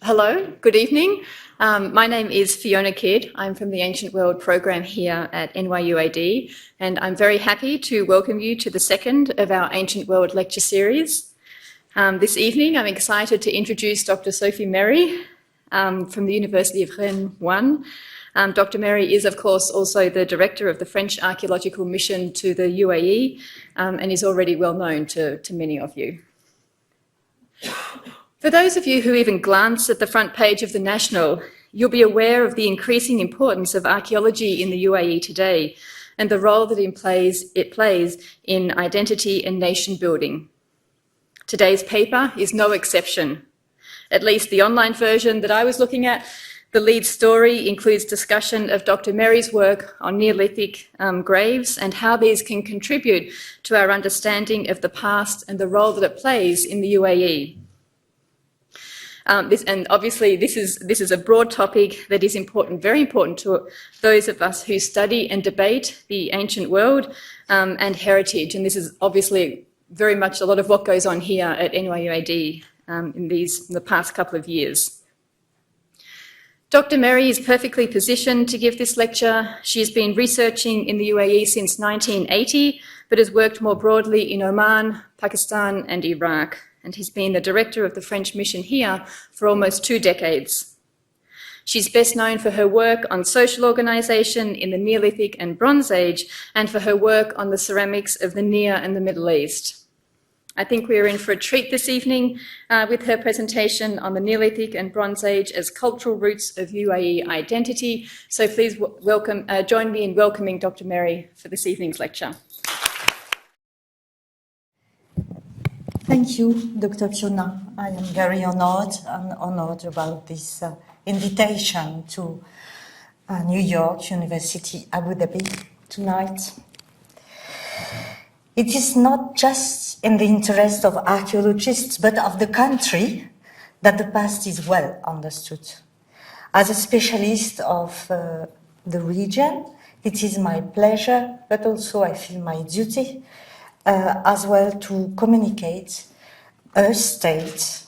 Hello, good evening. My name is Fiona Kidd. I'm from the Ancient World program here at NYUAD, and I'm very happy to welcome you to the second of our Ancient World lecture series. This evening, I'm excited to introduce Dr. Sophie Méry from the University of Rennes 1. Dr. Méry is, of course, also the director of the French Archaeological mission to the UAE and is already well known to many of you. For those of you who even glance at the front page of the National, you'll be aware of the increasing importance of archaeology in the UAE today and the role that it plays in identity and nation building. Today's paper is no exception. At least the online version that I was looking at, the lead story includes discussion of Dr. Méry's work on Neolithic graves and how these can contribute to our understanding of the past and the role that it plays in the UAE. And obviously this is a broad topic that is important, very important to those of us who study and debate the ancient world and heritage. And this is obviously very much a lot of what goes on here at NYUAD in the past couple of years. Dr. Méry is perfectly positioned to give this lecture. She's been researching in the UAE since 1980, but has worked more broadly in Oman, Pakistan, and Iraq. And he's been the director of the French mission here for almost 2 decades. She's best known for her work on social organisation in the Neolithic and Bronze Age and for her work on the ceramics of the Near and the Middle East. I think we're in for a treat this evening with her presentation on the Neolithic and Bronze Age as cultural roots of UAE identity. So please join me in welcoming Dr. Méry for this evening's lecture. Thank you, Dr. Fiona. I am very honored about this invitation to New York University, Abu Dhabi tonight. It is not just in the interest of archaeologists, but of the country that the past is well understood. As a specialist of the region, it is my pleasure, but also I feel my duty as well to communicate a state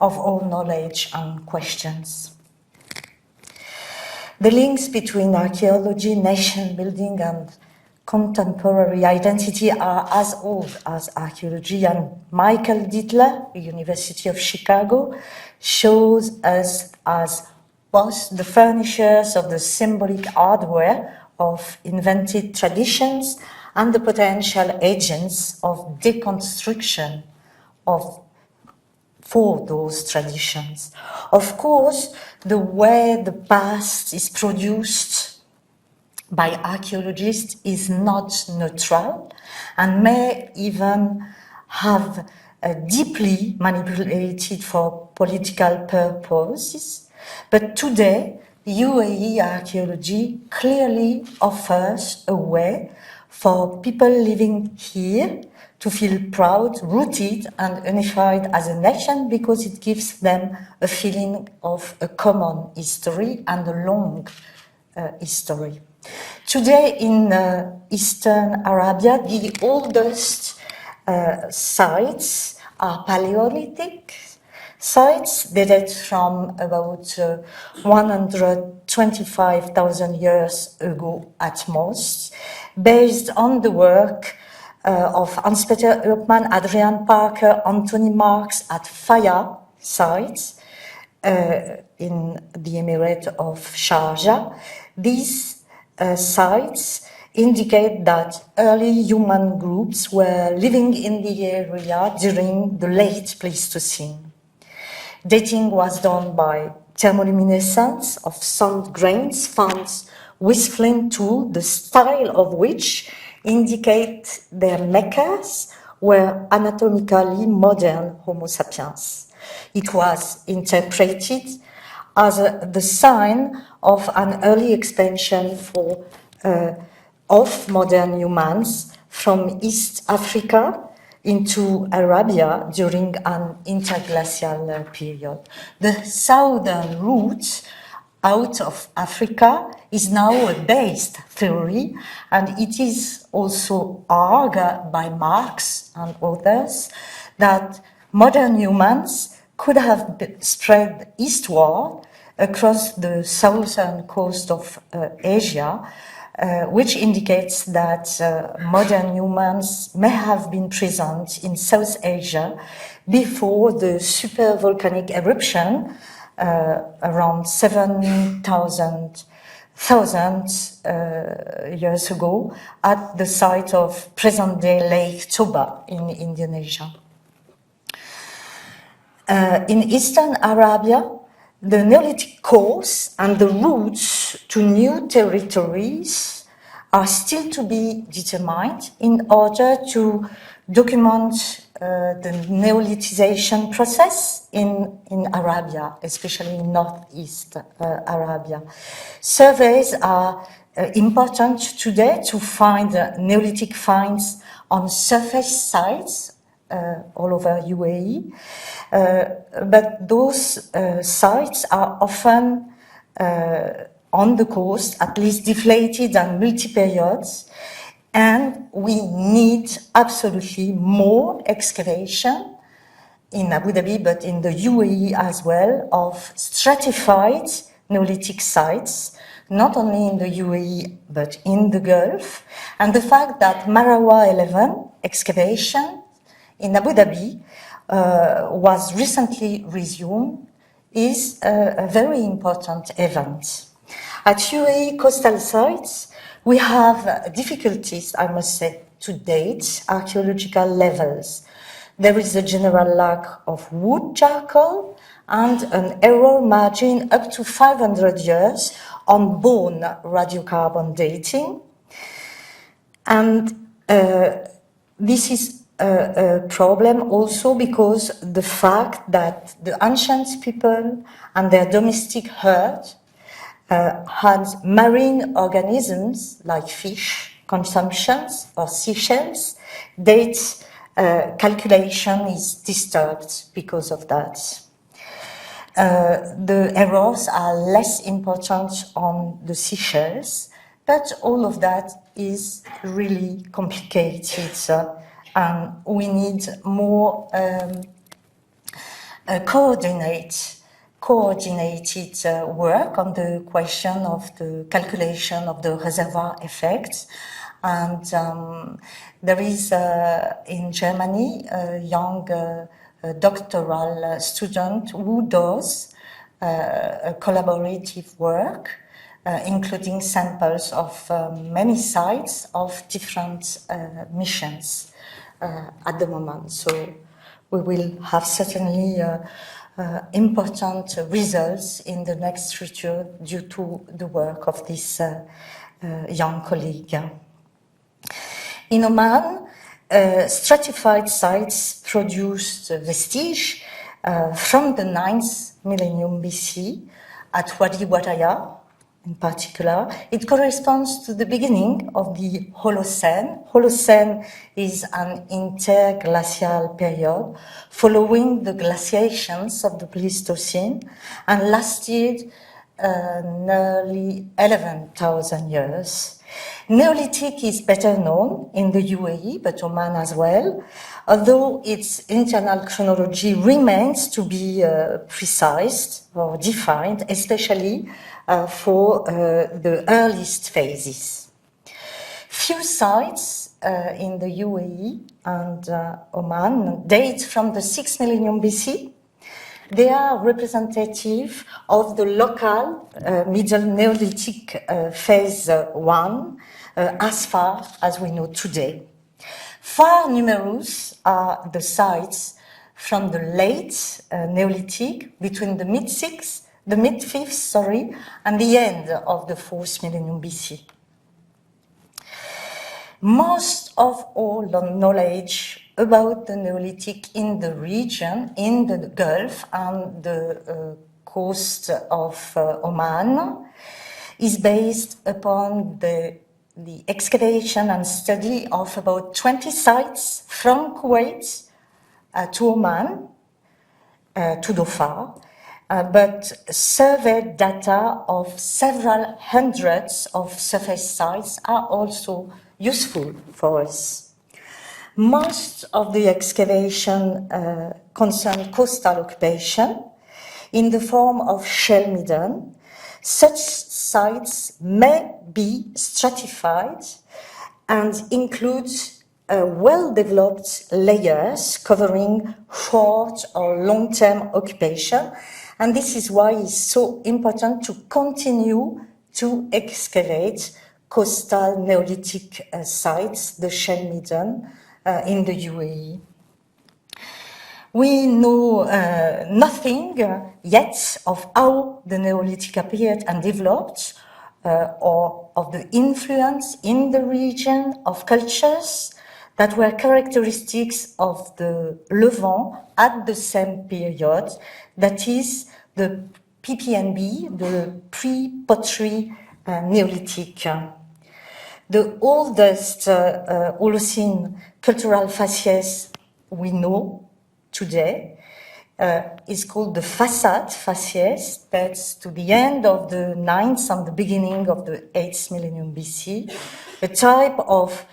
of all knowledge and questions. The links between archaeology, nation building, and contemporary identity are as old as archaeology, and Michael Dittler, University of Chicago, shows us as both the furnishers of the symbolic hardware of invented traditions and the potential agents of deconstruction for those traditions. Of course, the way the past is produced by archaeologists is not neutral and may even have deeply manipulated for political purposes. But today, UAE archaeology clearly offers a way for people living here to feel proud, rooted, and unified as a nation because it gives them a feeling of a common history and a long history. Today in Eastern Arabia, the oldest sites are Paleolithic sites dated from about 125,000 years ago at most, based on the work of Hans-Peter Eupman, Adrian Parker, Anthony Marks at Faya sites in the Emirate of Sharjah. These sites indicate that early human groups were living in the area during the late Pleistocene. Dating was done by thermoluminescence of sand grains found with flint tool, the style of which indicate their makers were anatomically modern Homo sapiens. It was interpreted as the sign of an early expansion of modern humans from East Africa into Arabia during an interglacial period. The southern route out of Africa is now a based theory, and it is also argued by Marx and others that modern humans could have spread eastward across the southern coast of Asia, which indicates that modern humans may have been present in South Asia before the supervolcanic eruption around 7,000 years ago at the site of present-day Lake Toba in Indonesia. In Eastern Arabia, the Neolithic course and the routes to new territories are still to be determined in order to document the Neolithization process in Arabia, especially in northeast Arabia. Surveys are important today to find Neolithic finds on surface sites all over UAE, but those sites are often on the coast, at least deflated and multi-periods, and we need absolutely more excavation in Abu Dhabi, but in the UAE as well, of stratified Neolithic sites, not only in the UAE, but in the Gulf. And the fact that Marawah 11 excavation in Abu Dhabi was recently resumed is a very important event. At UAE coastal sites, we have difficulties, I must say, to date archaeological levels. There is a general lack of wood charcoal and an error margin up to 500 years on bone radiocarbon dating. And this is a problem also because the fact that the ancient people and their domestic herd had marine organisms like fish consumptions or seashells, date calculation is disturbed because of that. The errors are less important on the seashells, but all of that is really complicated, and we need more coordinated work on the question of the calculation of the reservoir effects. And there is in Germany a young doctoral student who does a collaborative work, including samples of many sites of different missions at the moment. So we will have certainly important results in the next future due to the work of this young colleague. In Oman, stratified sites produced vestige from the 9th millennium BC at Wadi Suq in particular. It corresponds to the beginning of the Holocene. Holocene is an interglacial period following the glaciations of the Pleistocene and lasted nearly 11,000 years. Neolithic is better known in the UAE, but Oman as well, although its internal chronology remains to be precise or defined, especially for the earliest phases. Few sites in the UAE and Oman date from the 6th millennium BC. They are representative of the local Middle Neolithic phase 1 as far as we know today. Far numerous are the sites from the late Neolithic between the mid-5th, and the end of the 4th millennium BC. Most of all the knowledge about the Neolithic in the region, in the Gulf and the coast of Oman, is based upon the excavation and study of about 20 sites from Kuwait to Oman, to Dhofar, but survey data of several hundreds of surface sites are also useful for us. Most of the excavation concern coastal occupation in the form of shell midden. Such sites may be stratified and include well-developed layers covering short or long-term occupation. And this is why it's so important to continue to excavate coastal Neolithic sites, the shell midden, in the UAE. We know nothing yet of how the Neolithic appeared and developed, or of the influence in the region of cultures that were characteristics of the Levant at the same period, that is the PPNB, the pre-pottery Neolithic. The oldest Holocene cultural facies we know today is called the facade facies, that's to the end of the 9th and the beginning of the 8th millennium BC, a type of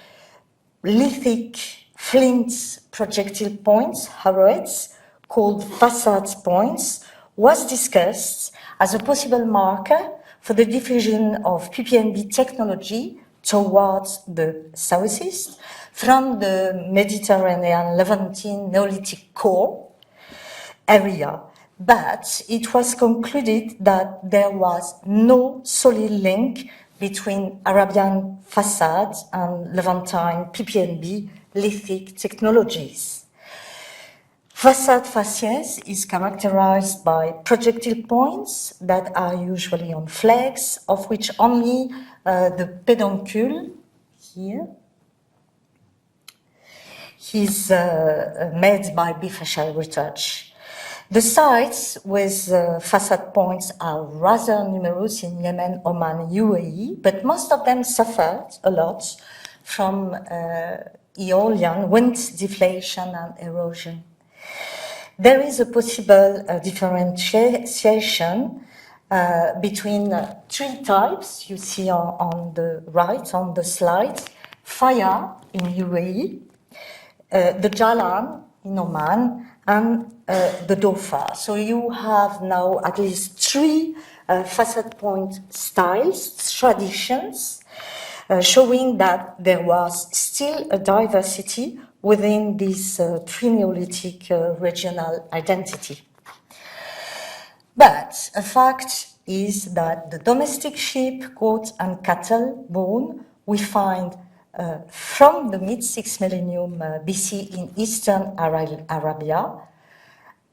lithic flint projectile points, arrowheads, called facade points, was discussed as a possible marker for the diffusion of PPNB technology towards the southeast from the Mediterranean Levantine Neolithic core area. But it was concluded that there was no solid link between Arabian facades and Levantine PPNB lithic technologies. Facade facies is characterized by projectile points that are usually on flags, of which only the peduncle here is made by bifacial retouch. The sites with facade points are rather numerous in Yemen, Oman, UAE, but most of them suffered a lot from Aeolian wind deflation and erosion. There is a possible differentiation between three types you see on the right on the slide: Faya in UAE, the Jalan in Oman, and the Dofa. So you have now at least three facade point styles, traditions, showing that there was still a diversity within this pre-Neolithic regional identity. But a fact is that the domestic sheep, goat, and cattle bone we find from the mid-6th millennium BC in eastern Arabia,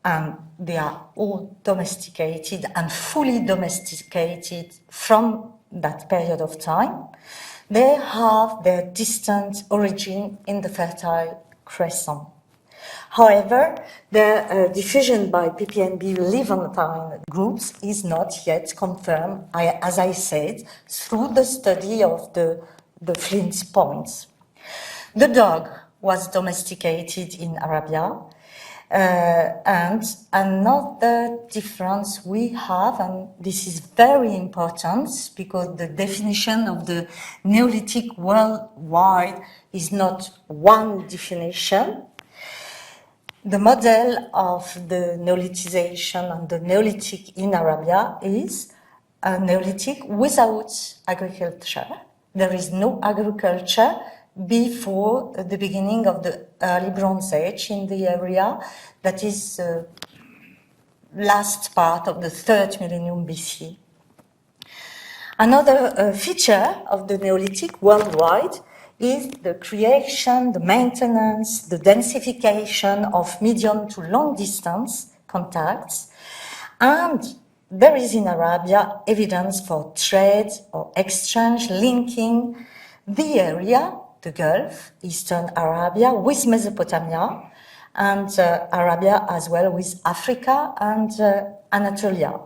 and they are all domesticated and fully domesticated from that period of time. They have their distant origin in the Fertile Crescent. However, their diffusion by PPNB Levantine groups is not yet confirmed, as I said, through the study of the flint points. The dog was domesticated in Arabia, and another difference we have, and this is very important because the definition of the Neolithic worldwide is not one definition. The model of the Neolithization and the Neolithic in Arabia is a Neolithic without agriculture. There is no agriculture before the beginning of the early Bronze Age in the area, that is last part of the 3rd millennium BC. Another feature of the Neolithic worldwide is the creation, the maintenance, the densification of medium to long distance contacts, and there is in Arabia evidence for trade or exchange linking the area, the Gulf, Eastern Arabia, with Mesopotamia, and Arabia as well with Africa and Anatolia.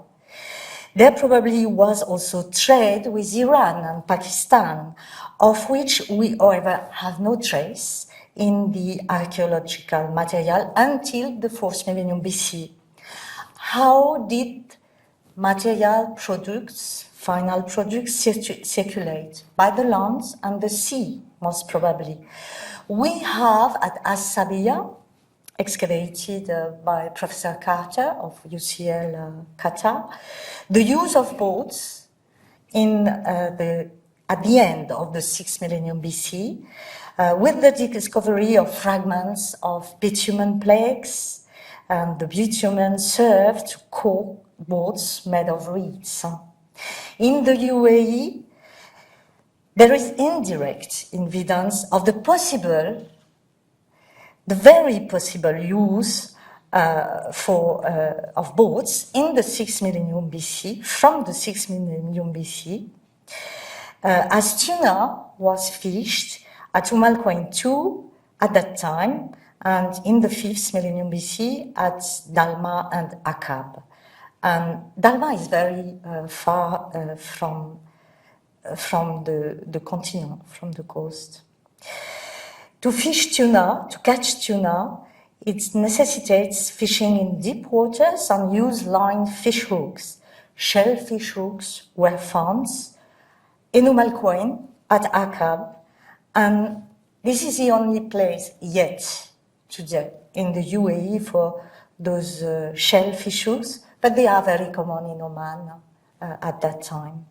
There probably was also trade with Iran and Pakistan, of which we, however, have no trace in the archaeological material until the 4th millennium BC. How did material products, final products, circulate? By the land and the sea, most probably. We have at As-Sabiya, excavated by Professor Carter of UCL Qatar, the use of boats at the end of the 6th millennium BC, with the discovery of fragments of bitumen plaques, and the bitumen served to caulk boats made of reeds. In the UAE, there is indirect evidence of the very possible use of boats in the 6th millennium BC, from the 6th millennium BC, as tuna was fished at Quain II at that time, and in the 5th millennium BC at Dalma and Akkab. And Dalma is very far from the continent, from the coast. To fish tuna, to catch tuna, it necessitates fishing in deep waters and use line fish hooks. Shell fish hooks were found in Quain at Akkab, and this is the only place yet today in the UAE for those shell fish hooks, but they are very common in Oman at that time.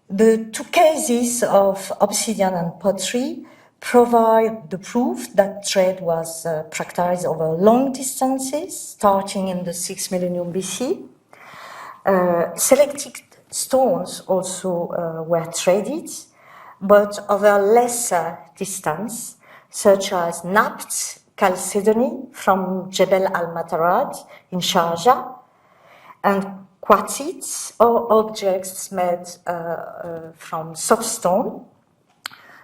The two cases of obsidian and pottery provide the proof that trade was practiced over long distances, starting in the 6th millennium BC. Selected stones also were traded, but over lesser distance, such as napped chalcedony from Jebel al-Matarad in Sharjah, and quartzites or objects made from soapstone,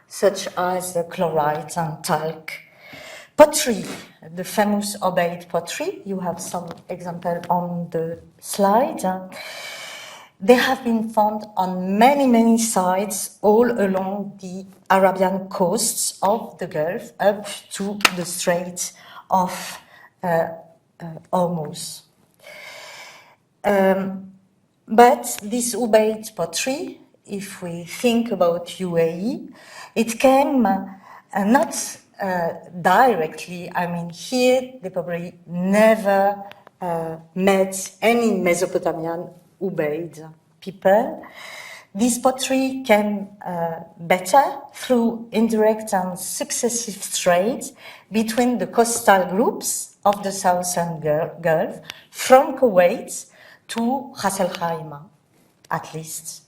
such as the chlorite and talc. Pottery, the famous Obeid pottery, you have some example on the slide. They have been found on many sites all along the Arabian coasts of the Gulf up to the Strait of Hormuz. But this Ubaid pottery, if we think about UAE, it came not directly. I mean, here they probably never met any Mesopotamian Ubaid people. This pottery came better through indirect and successive trade between the coastal groups of the Southern Gulf, from Kuwait to Ras Al Khaimah, at least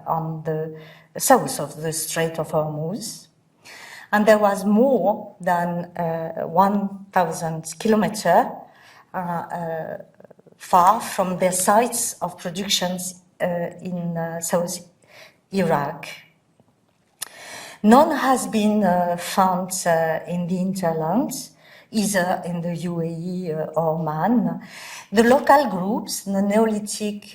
on the south of the Strait of Hormuz. And there was more than 1,000 kilometers far from their sites of productions in South Iraq. None has been found in the hinterlands, either in the UAE or Oman. The local groups, the Neolithic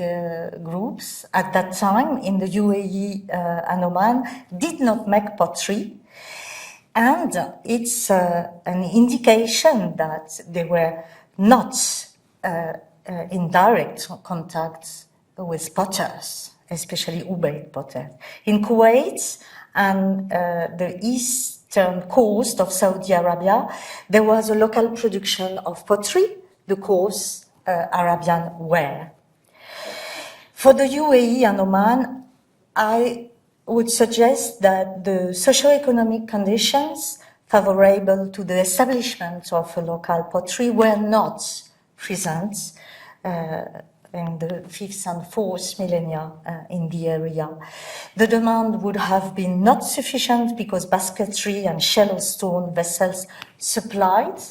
groups at that time in the UAE and Oman did not make pottery. And it's an indication that they were not in direct contact with potters, especially Ubaid potters. In Kuwait and the eastern coast of Saudi Arabia, there was a local production of pottery, the coarse Arabian ware. For the UAE and Oman, I would suggest that the socio-economic conditions favorable to the establishment of a local pottery were not present in the 5th and 4th millennia in the area. The demand would have been not sufficient because basketry and shallow stone vessels supplied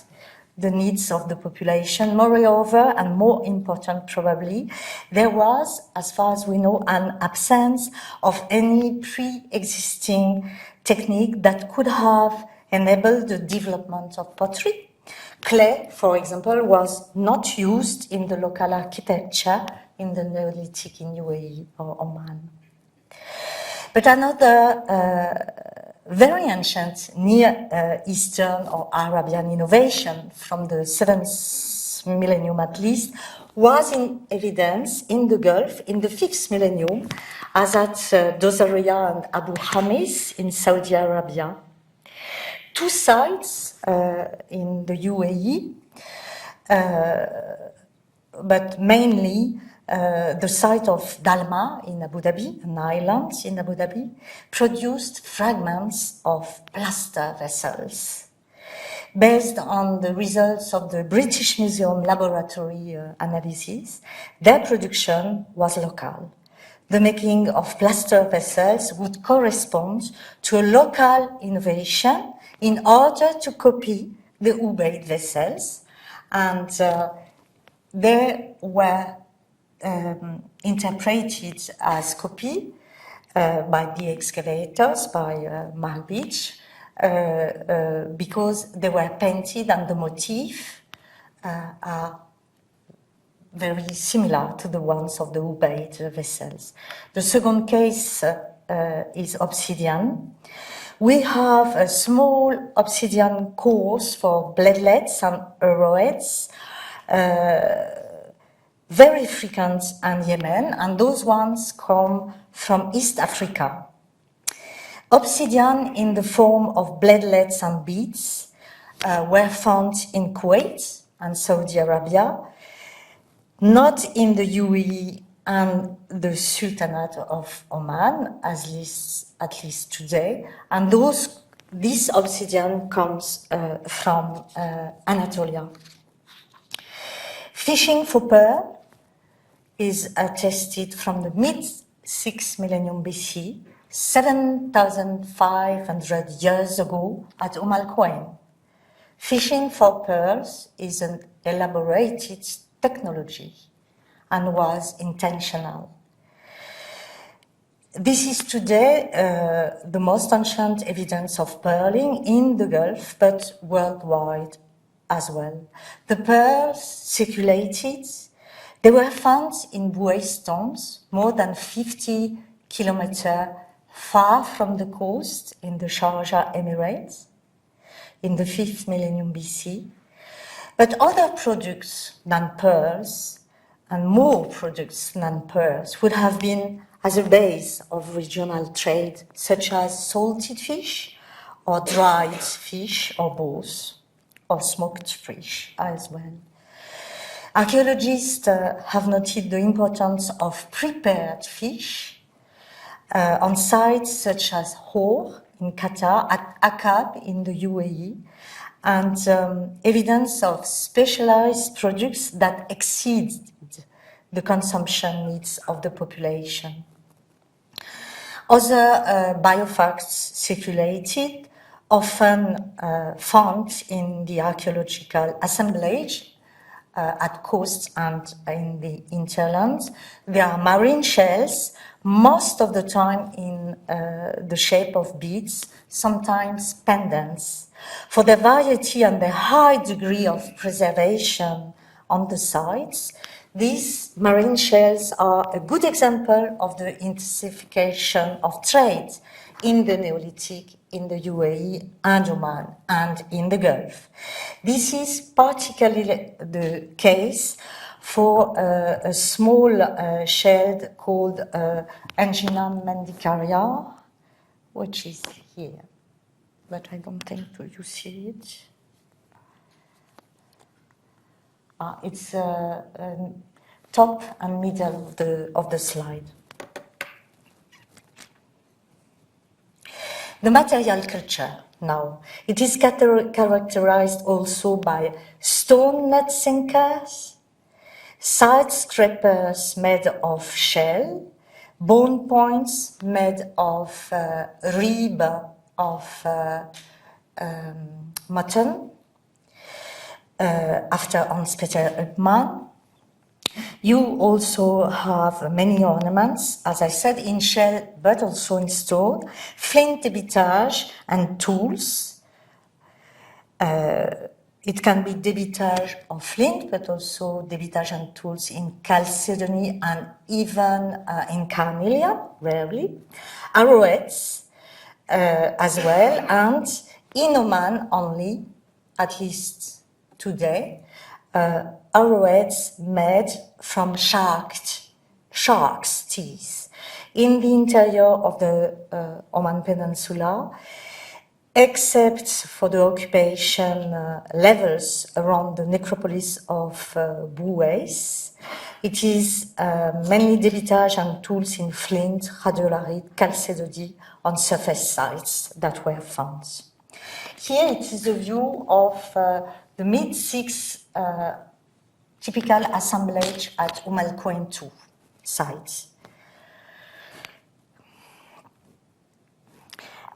the needs of the population. Moreover, and more important probably, there was, as far as we know, an absence of any pre-existing technique that could have enabled the development of pottery. Clay, for example, was not used in the local architecture in the Neolithic in UAE or Oman. But another very ancient Near Eastern or Arabian innovation from the 7th millennium at least was in evidence in the Gulf in the 5th millennium, as at Dozaria and Abu Hamis in Saudi Arabia. two sites in the UAE, but mainly the site of Dalma in Abu Dhabi, an island in Abu Dhabi, produced fragments of plaster vessels. Based on the results of the British Museum laboratory analysis, their production was local. The making of plaster vessels would correspond to a local innovation in order to copy the Ubaid vessels, and they were interpreted as copy by the excavators, by Malbich, because they were painted and the motif are very similar to the ones of the Ubaid vessels. The second case is obsidian. We have a small obsidian cores for bladelets and arrowheads, very frequent in Yemen, and those ones come from East Africa. Obsidian in the form of bladelets and beads were found in Kuwait and Saudi Arabia, not in the UAE and the Sultanate of Oman, at least today. And this obsidian comes from Anatolia. Fishing for pearl is attested from the mid-6th millennium BC, 7,500 years ago at Al-Quwain. Fishing for pearls is an elaborated technology and was intentional. This is today the most ancient evidence of pearling in the Gulf, but worldwide as well. The pearls circulated. They were found in buoy stones more than 50 kilometers far from the coast in the Sharjah Emirates in the 5th millennium BC. But other products than pearls, and more products than pearls, would have been as a base of regional trade, such as salted fish or dried fish or both, or smoked fish as well. Archaeologists have noted the importance of prepared fish on sites such as Hor in Qatar, at Akab in the UAE, and evidence of specialized products that exceed the consumption needs of the population. Other biofacts circulated, often found in the archaeological assemblage at coast and in the hinterlands. They are marine shells, most of the time in the shape of beads, sometimes pendants. For their variety and the high degree of preservation on the sites, these marine shells are a good example of the intensification of trade in the Neolithic, in the UAE and Oman, and in the Gulf. This is particularly the case for a small shell called Angina mendicaria, which is here, but I don't think you see it. It's top and middle of the slide. The material culture now. It is characterized also by stone net sinkers, side scrapers made of shell, bone points made of rib of mutton, after Hans-Peter Uppmann. You also have many ornaments, as I said, in shell, but also in stone, flint débitage and tools. It can be débitage of flint, but also débitage and tools in chalcedony and even in carnelian, rarely. Arrowheads as well, and in Oman only, at least today, arrowheads made from shark's teeth. In the interior of the Oman Peninsula, except for the occupation levels around the necropolis of Bouès. It is mainly debitage and tools in flint, radiolite, chalcedony on surface sites that were found. Here it is a view of the mid-6 typical assemblage at Al Quain II site.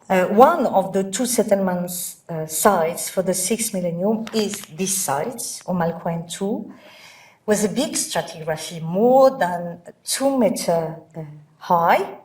One of the two settlements sites for the 6th millennium is this site, Al Quain II, with a big stratigraphy, more than 2 meters high,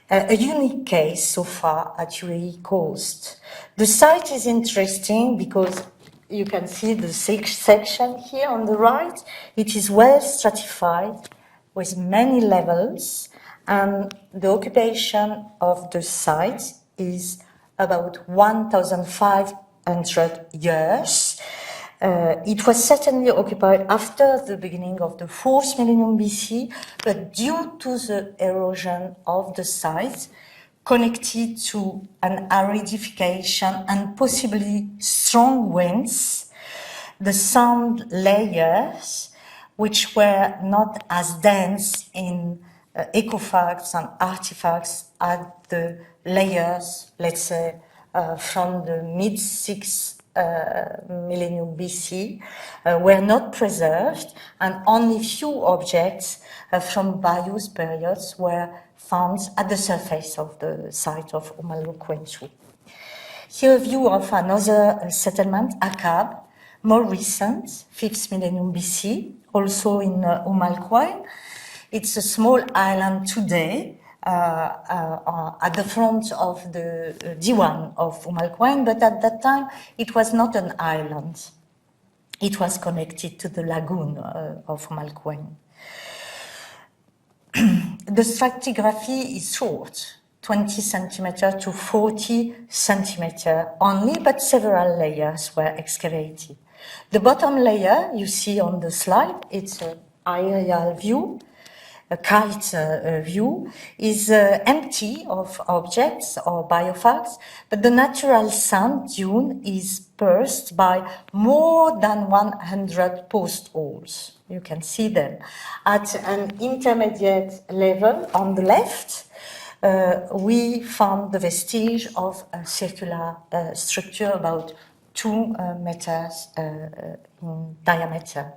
a unique case so far at UAE coast. The site is interesting because you can see the section here on the right. It is well stratified with many levels, and the occupation of the site is about 1,500 years. It was certainly occupied after the beginning of the 4th millennium BC, but due to the erosion of the site, connected to an aridification and possibly strong winds, the sand layers, which were not as dense in ecofacts and artifacts as the layers, let's say, from the mid-6th millennium BC, were not preserved, and only few objects from various periods were found at the surface of the site of Al Quain II. Here a view of another settlement, Akkab, more recent, 5th millennium BC, also in Al Quain. It's a small island today, at the front of the Diwan of Al Quain, but at that time it was not an island. It was connected to the lagoon of Al Quain. The stratigraphy is short, 20 centimeters to 40 centimeters only, but several layers were excavated. The bottom layer you see on the slide, it's an aerial view. A kite view is empty of objects or biofacts, but the natural sand dune is pierced by more than 100 post holes. You can see them. At an intermediate level on the left, we found the vestige of a circular structure about 2 meters in diameter.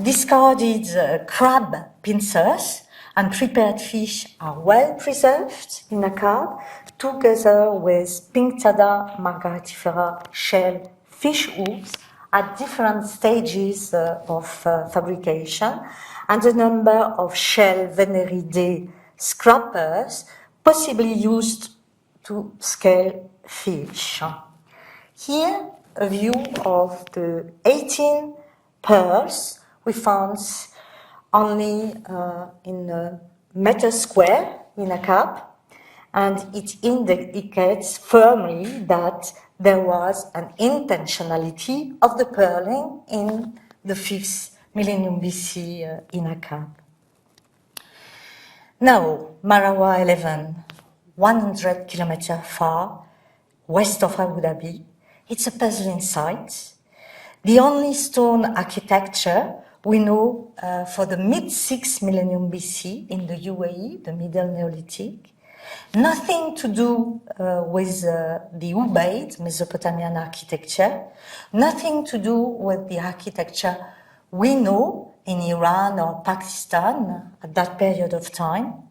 Discarded crab pincers and prepared fish are well preserved in Akkab, together with Pinctada margaritifera shell fish hooks at different stages of fabrication, and a number of shell Veneridae scrapers, possibly used to scale fish. Here, a view of the 18 pearls we found only in a meter square in Akkab, and it indicates firmly that there was an intentionality of the pearling in the 5th millennium BC in Akkab. Now, Marawah 11, 100 kilometers far west of Abu Dhabi. It's a puzzling site. The only stone architecture we know for the mid-6th millennium BC in the UAE, the Middle Neolithic. Nothing to do with the Ubaid, Mesopotamian architecture. Nothing to do with the architecture we know in Iran or Pakistan at that period of time.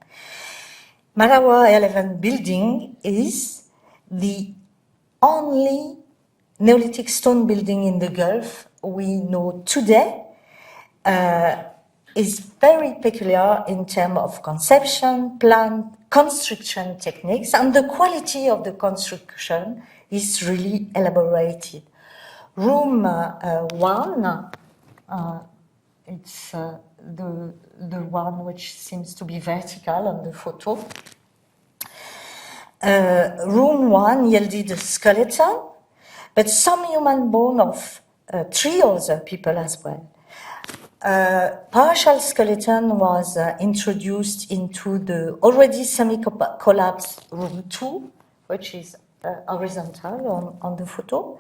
Marawah 11 building is the only Neolithic stone building in the Gulf we know today. Is very peculiar in terms of conception, plan, construction techniques, and the quality of the construction is really elaborated. Room 1, it's the one which seems to be vertical on the photo. Room 1 yielded a skeleton, but some human bone of 3 other people as well. partial skeleton was introduced into the already semi-collapsed room 2, which is horizontal on the photo.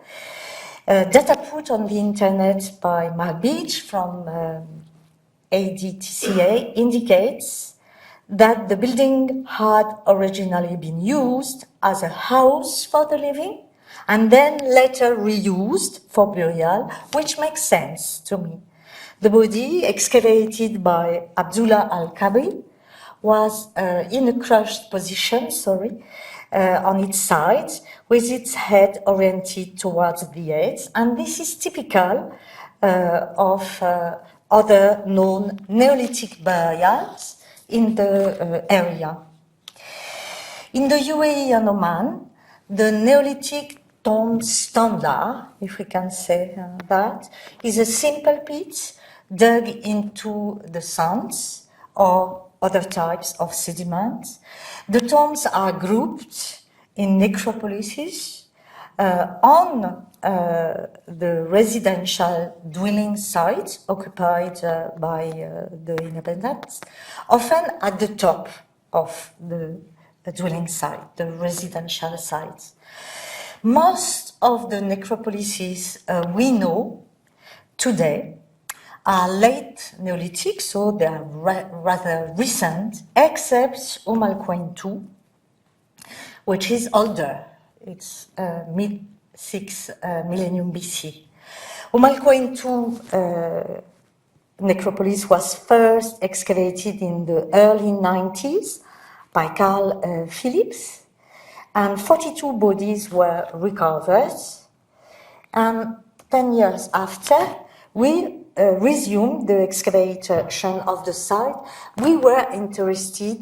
Data put on the internet by Mark Beach from ADTCA indicates that the building had originally been used as a house for the living and then later reused for burial, which makes sense to me. The body, excavated by Abdullah al-Kabri, was in a crouched position, on its side, with its head oriented towards the edge, and this is typical of other known Neolithic burials in the area. In the UAE and Oman, the Neolithic tomb standard, if we can say that, is a simple pit dug into the sands or other types of sediments. The tombs are grouped in necropolises on the residential dwelling sites occupied by the inhabitants, often at the top of the dwelling site, the residential sites. Most of the necropolises we know today are late Neolithic, so they are rather recent, except Al Quain II, which is older. It's mid-6th millennium BC. Al Quain II necropolis was first excavated in the early 90s by Carl Phillips, and 42 bodies were recovered. And 10 years after, we resumed the excavation of the site. We were interested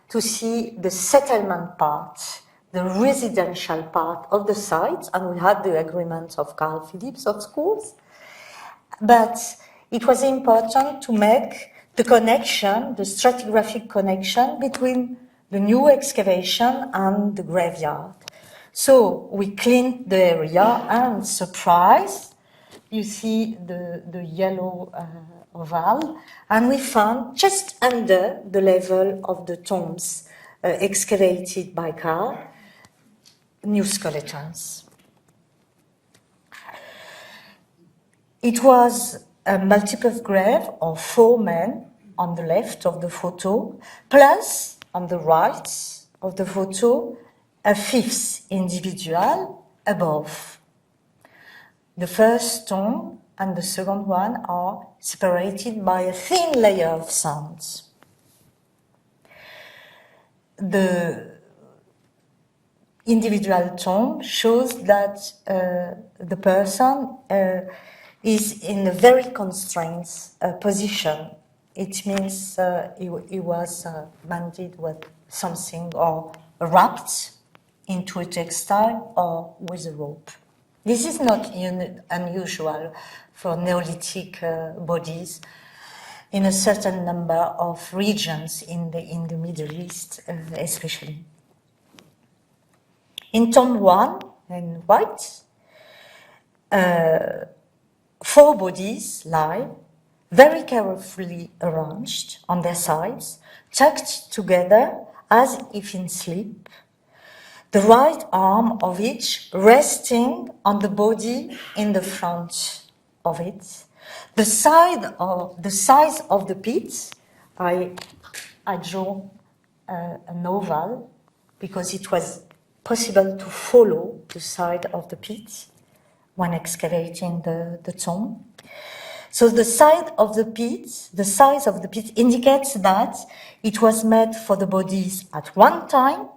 to see the settlement part, the residential part of the site, and we had the agreement of Carl Phillips, of course. But it was important to make the connection, the stratigraphic connection between the new excavation and the graveyard. So we cleaned the area and, surprise, you see the yellow oval, and we found just under the level of the tombs excavated by Carl, new skeletons. It was a multiple grave of 4 men on the left of the photo, plus on the right of the photo, a 5th individual above. The first tomb and the second one are separated by a thin layer of sand. The individual tomb shows that the person is in a very constrained position. It means he was banded with something or wrapped into a textile or with a rope. This is not unusual for Neolithic bodies in a certain number of regions in the Middle East, especially. In tomb 1, in white, 4 bodies lie very carefully arranged on their sides, tucked together as if in sleep, the right arm of each resting on the body in the front of it. The size of the pit, I drew an oval because it was possible to follow the side of the pit when excavating the tomb. So the size of the pit indicates that it was made for the bodies at one time,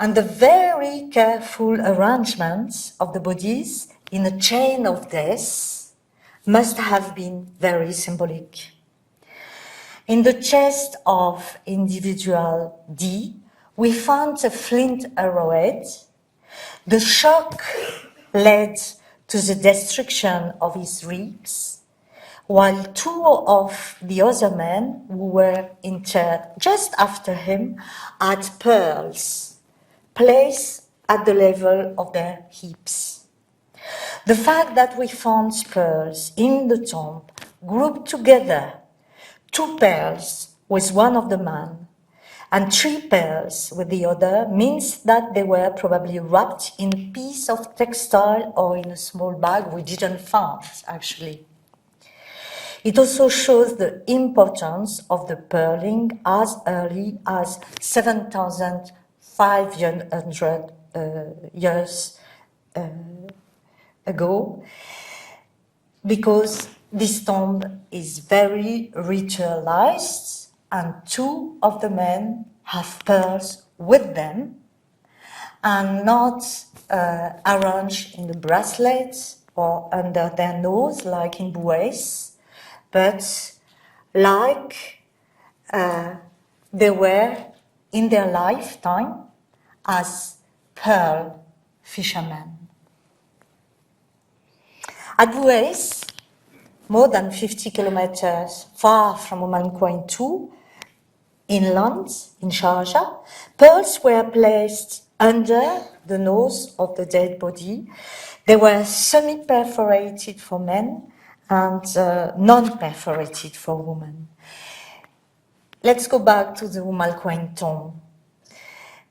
and the very careful arrangement of the bodies in a chain of death must have been very symbolic. In the chest of individual D, we found a flint arrowhead. The shock led to the destruction of his ribs, while 2 of the other men who were interred just after him had pearls placed at the level of their hips. The fact that we found pearls in the tomb grouped together, 2 pairs with one of the men and 3 pairs with the other, means that they were probably wrapped in a piece of textile or in a small bag we didn't find, actually. It also shows the importance of the pearling as early as 7,500 years ago, because this tomb is very ritualized and 2 of the men have pearls with them and not arranged in the bracelets or under their nose like in Bues, but like they were in their lifetime as pearl fishermen. At Bues, more than 50 kilometers far from Oman Coin 2, inland in Sharjah, pearls were placed under the nose of the dead body. They were semi-perforated for men and non-perforated for women. Let's go back to the Al-Quain tomb.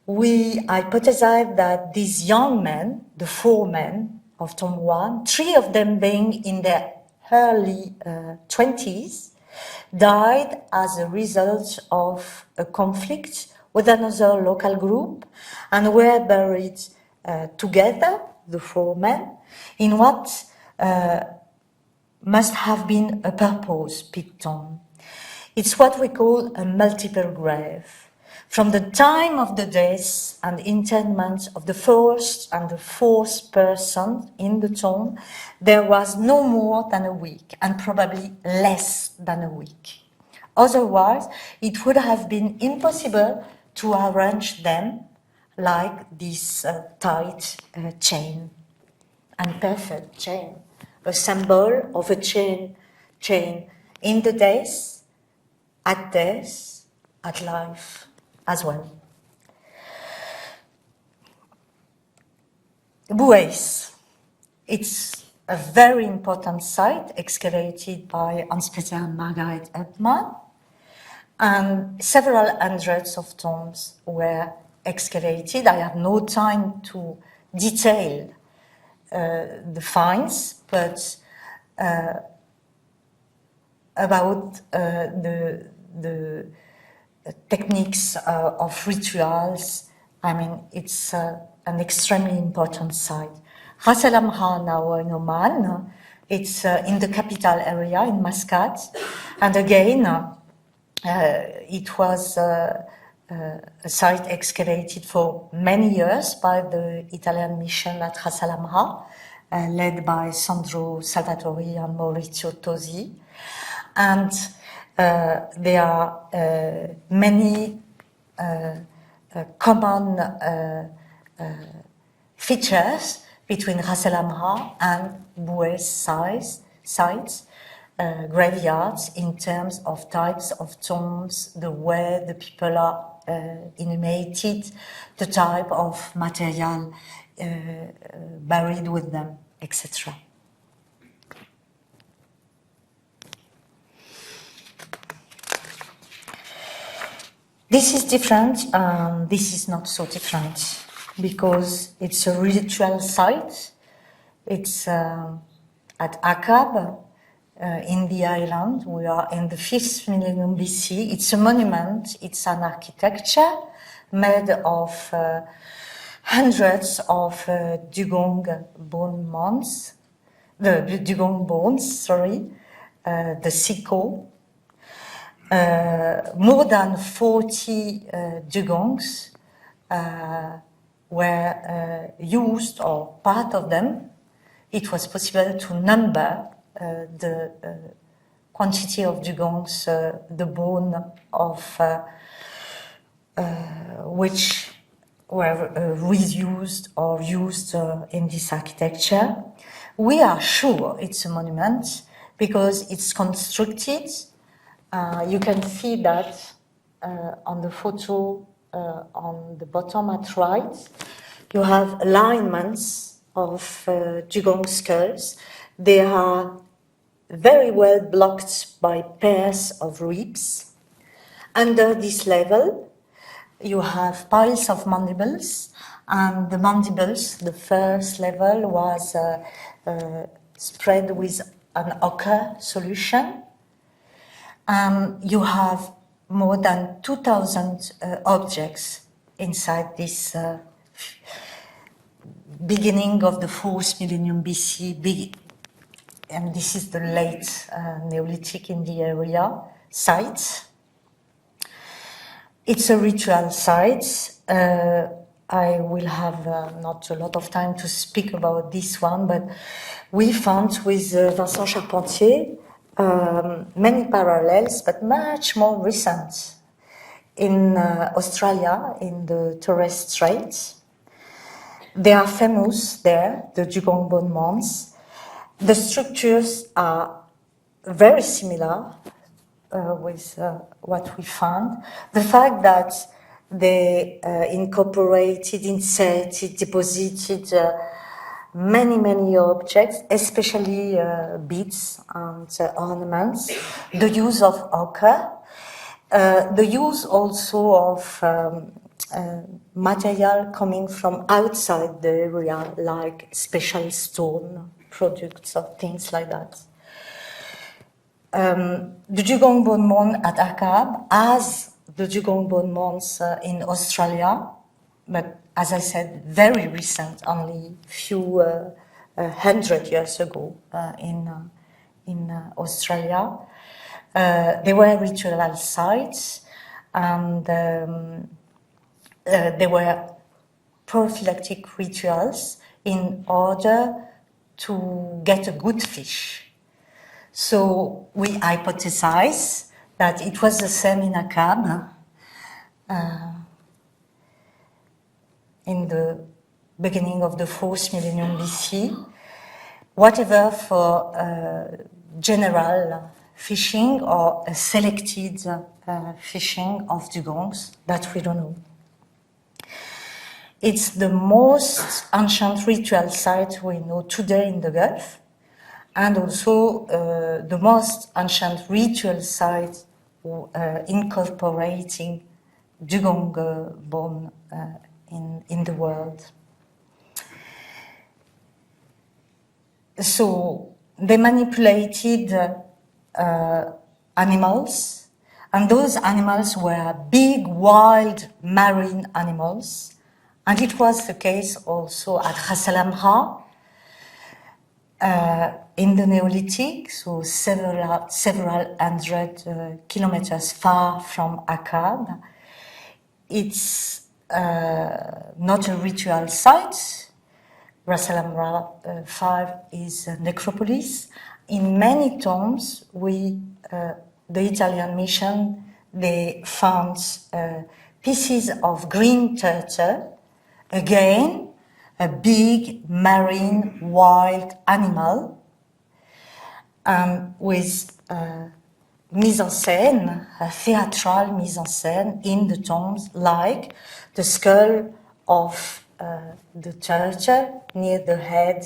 We hypothesize that these young men, the 4 men of tomb 1, 3 of them being in their early 20s, died as a result of a conflict with another local group and were buried together, the 4 men, in what must have been a purpose pit tomb. It's what we call a multiple grave. From the time of the death and interment of the first and the 4th person in the tomb, there was no more than a week, and probably less than a week. Otherwise, it would have been impossible to arrange them like this tight chain, and perfect chain, a symbol of a chain in the days, at death, at life as well. Bues, it's a very important site excavated by Hans-Peter and Margaret Epman, and several hundreds of tombs were excavated. I have no time to detail the finds, but about the techniques of rituals, I mean, it's an extremely important site. Ras al-Hamra now in Oman, it's in the capital area in Muscat, and again, it was a site excavated for many years by the Italian mission at Ras al-Hamra, led by Sandro Salvatori and Maurizio Tosi. And there are many common features between Ras al-Hamra and Bues sites, graveyards, in terms of types of tombs, the way the people are inhumated, the type of material buried with them, etc. This is different, this is not so different, because it's a ritual site. It's at Aqab, in the island. We are in the 5th millennium BC. It's a monument, it's an architecture made of hundreds of Dugong bone mounds, the Dugong bones, the Siko. More than 40 Dugongs were used, or part of them. It was possible to number the quantity of Dugongs, the bone of which were reused or used in this architecture. We are sure it's a monument because it's constructed. You can see that on the photo on the bottom at right. You have alignments of Dugong skulls. They are very well blocked by pairs of ribs. Under this level, you have piles of mandibles, and the mandibles, the first level, was spread with an ochre solution. You have more than 2,000 objects inside this beginning of the 4th millennium BC, and this is the late Neolithic in the area site. It's a ritual site. I will have not a lot of time to speak about this one, but we found with Vincent Charpentier many parallels, but much more recent. In Australia, in the Torres Strait, they are famous there, the Dugong bone mounds. The structures are very similar with what we found. The fact that they incorporated, inserted, deposited many objects, especially beads and ornaments, the use of ochre, the use also of material coming from outside the area, like special stone products or things like that. The Dugong bone mound at Aqab, as the Dugong bone mounds in Australia, but as I said, very recent, only few 100 years ago in Australia. They were ritual sites, and they were prophylactic rituals in order to get a good fish. So we hypothesize that it was the same in Aqab in the beginning of the 4th millennium BC, whatever for general fishing or a selected fishing of dugongs, that we don't know. It's the most ancient ritual site we know today in the Gulf, and also the most ancient ritual site incorporating Dugong bone in the world. So they manipulated animals, and those animals were big, wild, marine animals. And it was the case also at al-Hamra in the Neolithic, so several hundred kilometers far from Aqab. It's not a ritual site. Ras al-Hamra 5 is a necropolis. In many tombs, the Italian mission, they found pieces of green turtle. Again, a big marine wild animal, with mise en scène, a theatrical mise en scène in the tombs, like the skull of the turtle near the head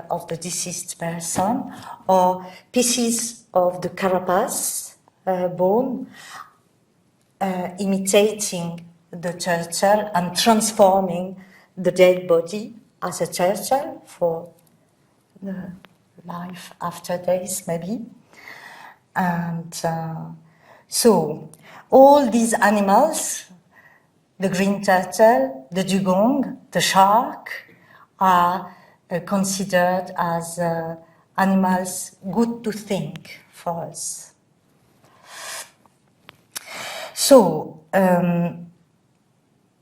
of the deceased person, or pieces of the carapace bone imitating the turtle and transforming the dead body as a turtle for the life after days, maybe. And so all these animals, the green turtle, the dugong, the shark, are considered as animals good to think for us. So,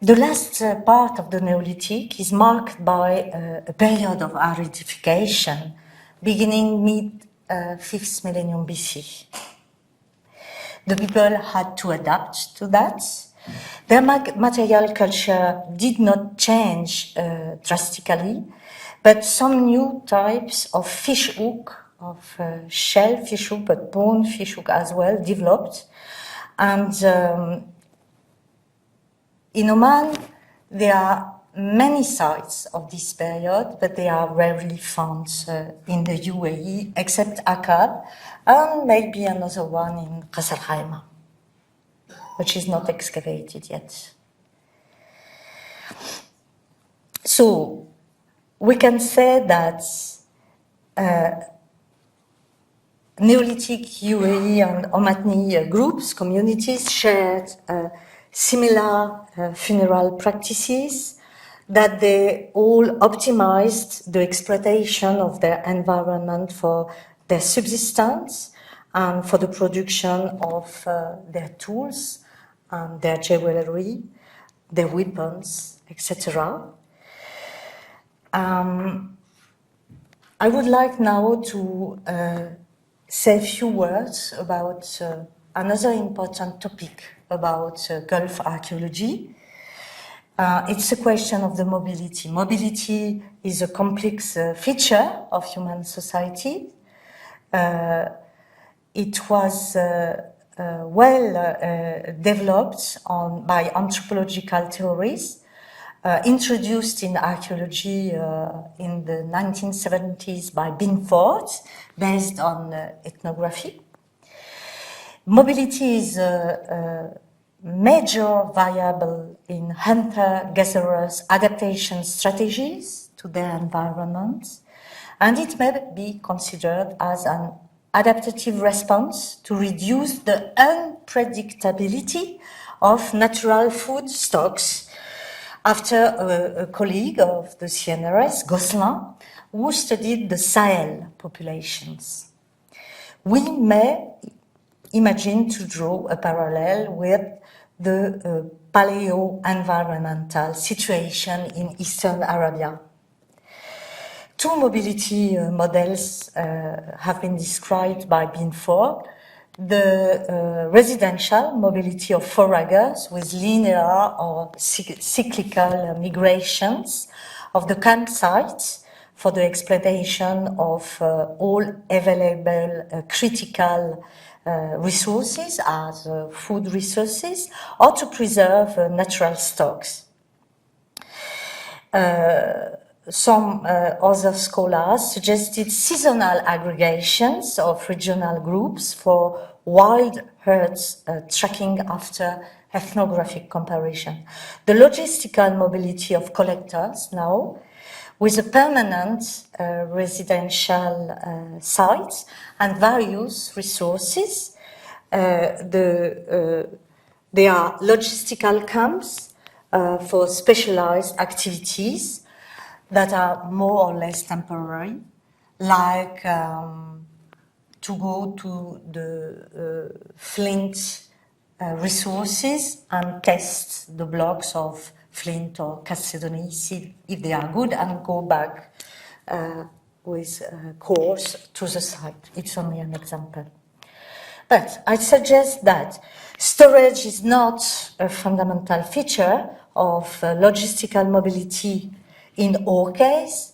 the last part of the Neolithic is marked by a period of aridification beginning mid-5th millennium BC. The people had to adapt to that. Their material culture did not change drastically, but some new types of fish hook, of shell fish hook, but bone fish hook as well, developed. And in Oman, they are many sites of this period, but they are rarely found in the UAE, except Akkad, and maybe another one in Ras Al Khaimah, which is not excavated yet. So we can say that Neolithic UAE and Omatni groups, communities shared similar funeral practices, that they all optimized the exploitation of their environment for their subsistence and for the production of their tools and their jewelry, their weapons, etc. I would like now to say a few words about another important topic about Gulf archaeology. It's a question of the mobility. Mobility is a complex feature of human society. It was well developed by anthropological theories, introduced in archaeology in the 1970s by Binford, based on ethnography. Mobility is a major variable in hunter-gatherers' adaptation strategies to their environment, and it may be considered as an adaptive response to reduce the unpredictability of natural food stocks. After a colleague of the CNRS, Gosselin, who studied the Sahel populations. We may imagine to draw a parallel with the paleo-environmental situation in Eastern Arabia. Two mobility models have been described by Binford. The residential mobility of foragers with linear or cyclical migrations of the campsites for the exploitation of all available critical resources as food resources, or to preserve natural stocks. Some other scholars suggested seasonal aggregations of regional groups for wild herds tracking after ethnographic comparison. The logistical mobility of collectors now, with a permanent residential sites and various resources. There are logistical camps for specialized activities that are more or less temporary, like to go to the flint resources and test the blocks of flint or chalcedony, see if they are good, and go back with cores to the site. It's only an example. But I suggest that storage is not a fundamental feature of logistical mobility in our case,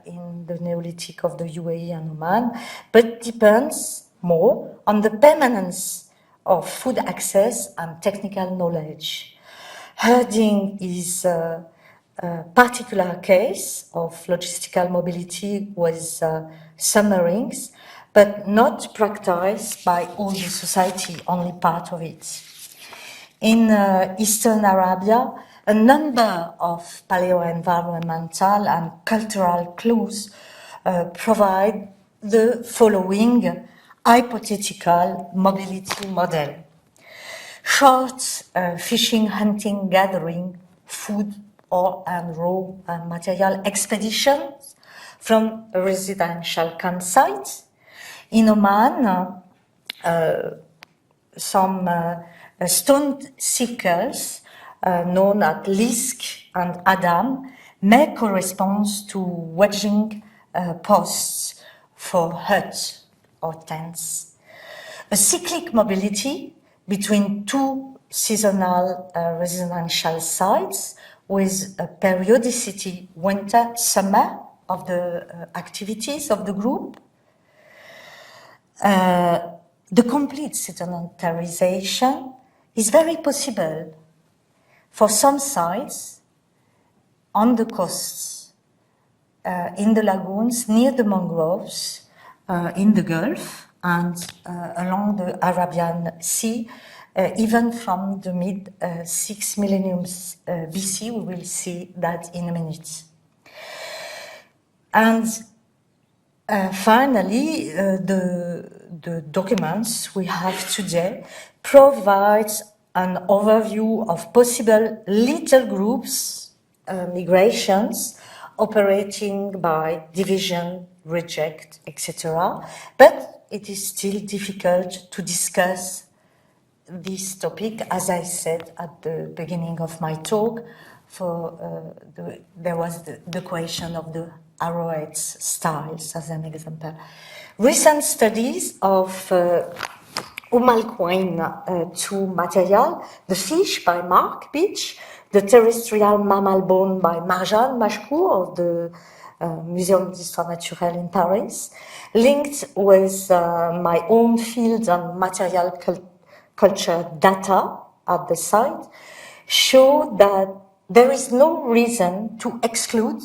in the Neolithic of the UAE and Oman, but depends more on the permanence of food access and technical knowledge. Herding is a particular case of logistical mobility with submarines, but not practiced by all the society, only part of it. In Eastern Arabia, a number of paleo-environmental and cultural clues provide the following hypothetical mobility model. Short fishing, hunting, gathering, food and raw material expeditions from a residential campsite. In Oman, some stone seekers known as Lisk and Adam may correspond to wedging posts for huts or tents. A cyclic mobility between two seasonal residential sites with a periodicity winter, summer of the activities of the group. The complete sedentarization is very possible for some sites on the coasts, in the lagoons, near the mangroves, in the Gulf, and along the Arabian Sea, even from the mid-6 millennium BC. We will see that in a minute. And finally, the documents we have today provide an overview of possible little groups, migrations, operating by division, reject, etc. But it is still difficult to discuss this topic, as I said at the beginning of my talk. There was the question of the arrowheads styles as an example. Recent studies of Umm II material, the fish by Mark Beach, the terrestrial mammal bone by Marjan Mashkour of the Muséum d'Histoire Naturelle in Paris, linked with my own field and material culture data at the site, show that there is no reason to exclude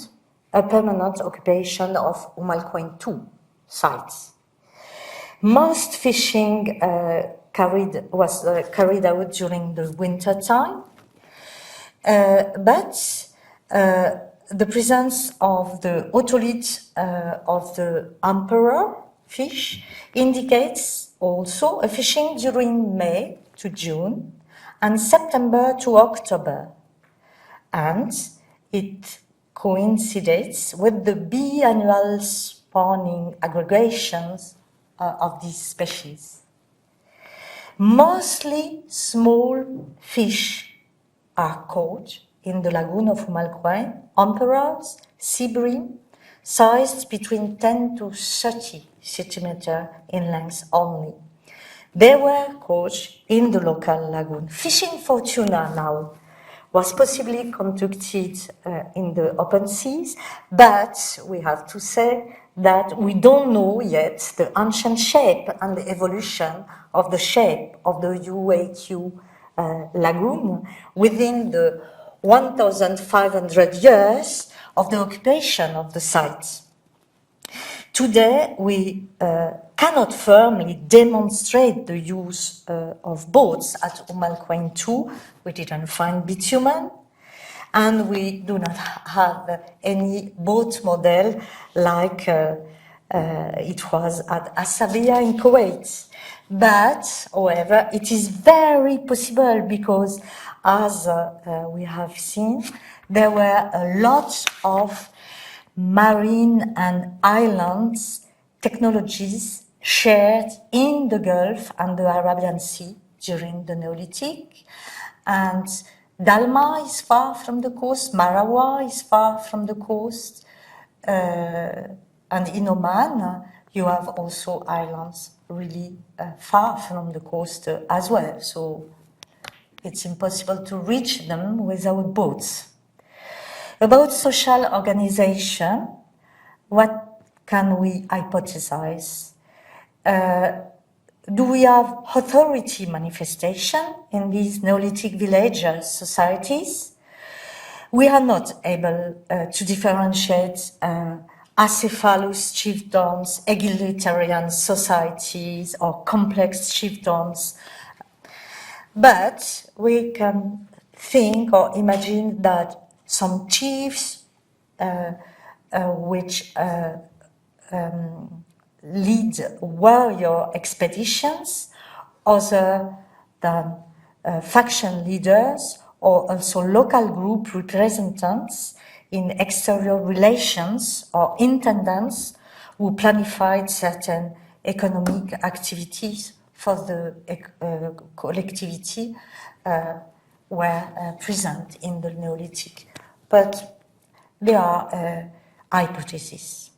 a permanent occupation of II sites. Most fishing was carried out during the winter time, but the presence of the otolith of the emperor fish indicates also a fishing during May to June and September to October, and it coincides with the biannual spawning aggregations of these species. Mostly small fish are caught in the lagoon of Umm emperors, sea bream, sized between 10 to 30 centimeters in length only. They were caught in the local lagoon. Fishing for tuna now was possibly conducted in the open seas, but we have to say that we don't know yet the ancient shape and the evolution of the shape of the UAE lagoon within the 1,500 years of the occupation of the site. Today, we cannot firmly demonstrate the use of boats at II. We didn't find bitumen, and we do not have any boat model like it was at Asabia in Kuwait. But, however, it is very possible because, as we have seen, there were a lot of marine and islands technologies shared in the Gulf and the Arabian Sea during the Neolithic. And Dalma is far from the coast, Marawah is far from the coast, and in Oman you have also islands really far from the coast as well. So it's impossible to reach them without boats. About social organization, what can we hypothesize? Do we have authority manifestation in these Neolithic villages, societies? We are not able to differentiate acephalous chiefdoms, egalitarian societies, or complex chiefdoms, but we can think or imagine that some chiefs which lead warrior expeditions, other than faction leaders, or also local group representatives in exterior relations or intendants who planified certain economic activities for the collectivity were present in the Neolithic. But there are hypotheses.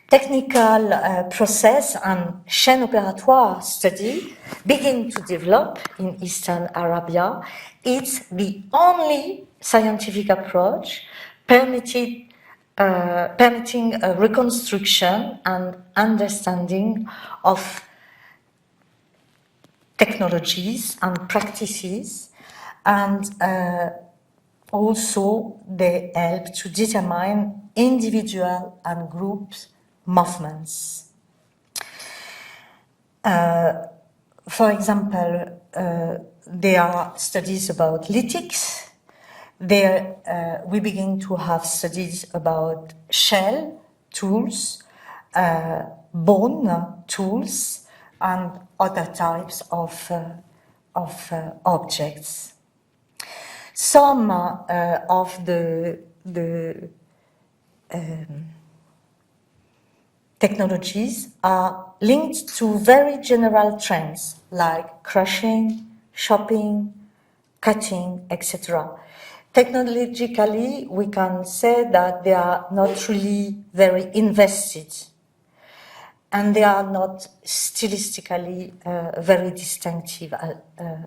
Technical process and chain operatoire study begin to develop in Eastern Arabia. It's the only scientific approach permitting a reconstruction and understanding of technologies and practices, and also they help to determine individual and group movements. For example, there are studies about lithics. There, we begin to have studies about shell tools, bone tools, and other types of objects. Some of the technologies are linked to very general trends like crushing, chopping, cutting, etc. Technologically, we can say that they are not really very invested, and they are not stylistically very distinctive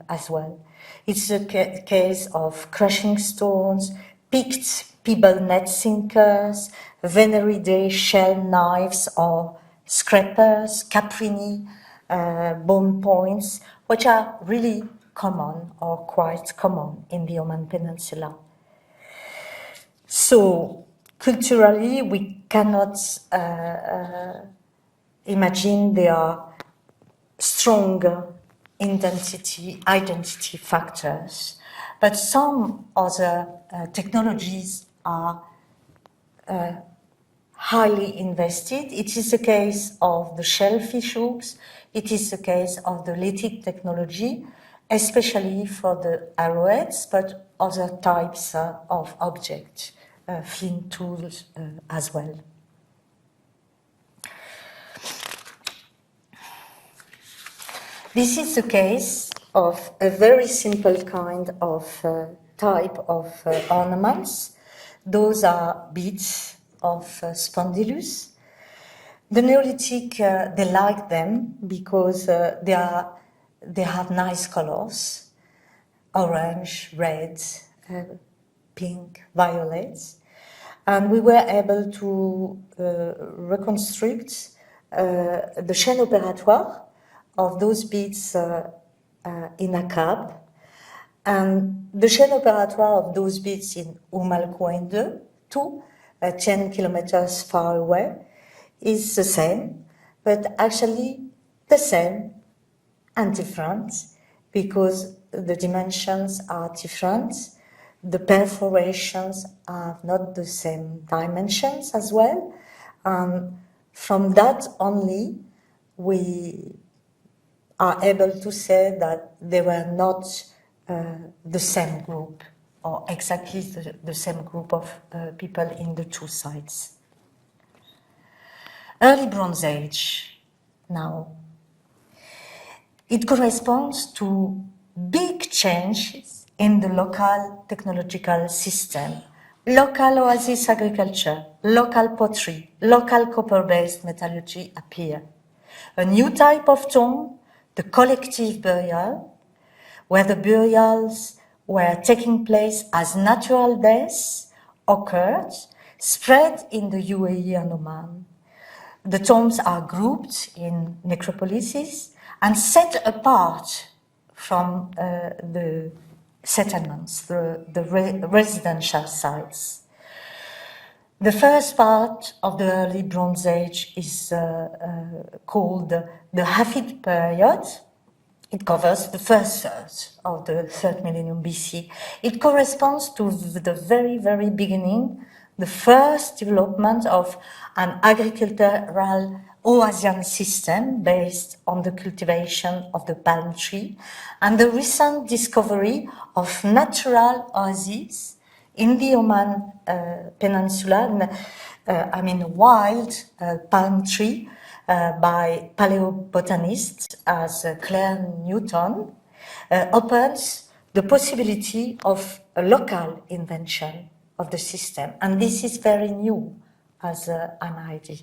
as well. It's a case of crushing stones, picked pebble net sinkers, Veneridae shell knives or scrapers, caprini, bone points, which are really common or quite common in the Oman Peninsula. So, culturally, we cannot imagine there are strong identity factors, but some other technologies are highly invested. It is the case of the shellfish hooks, it is the case of the lithic technology, especially for the arrowheads, but other types of objects, flint tools as well. This is the case of a very simple kind of type of ornaments. Those are beads of spondylus. The Neolithic, they like them because they have nice colors, orange, red, pink, violet. And we were able to reconstruct the chaîne opératoire of those beads in a cab. And the chaîne opératoire of those beads in Al Hamra, 10 kilometers far away, is the same, but actually the same and different because the dimensions are different, the perforations are not the same dimensions as well. From that only, we are able to say that they were not the same group or exactly the same group of people in the two sites. Early Bronze Age, now. It corresponds to big changes in the local technological system, local oasis agriculture, local pottery, local copper-based metallurgy appear. A new type of tomb, the collective burial, where the burials were taking place as natural deaths occurred, spread in the UAE and Oman. The tombs are grouped in necropolises and set apart from the settlements, the residential sites. The first part of the early Bronze Age is called the Hafit Period. It covers the first third of the 3rd millennium BC. It corresponds to the very, very beginning, the first development of an agricultural Oasian system based on the cultivation of the palm tree and the recent discovery of natural oases in the Oman Peninsula, wild palm tree by paleobotanists as Claire Newton opens the possibility of a local invention of the system. And this is very new as an idea.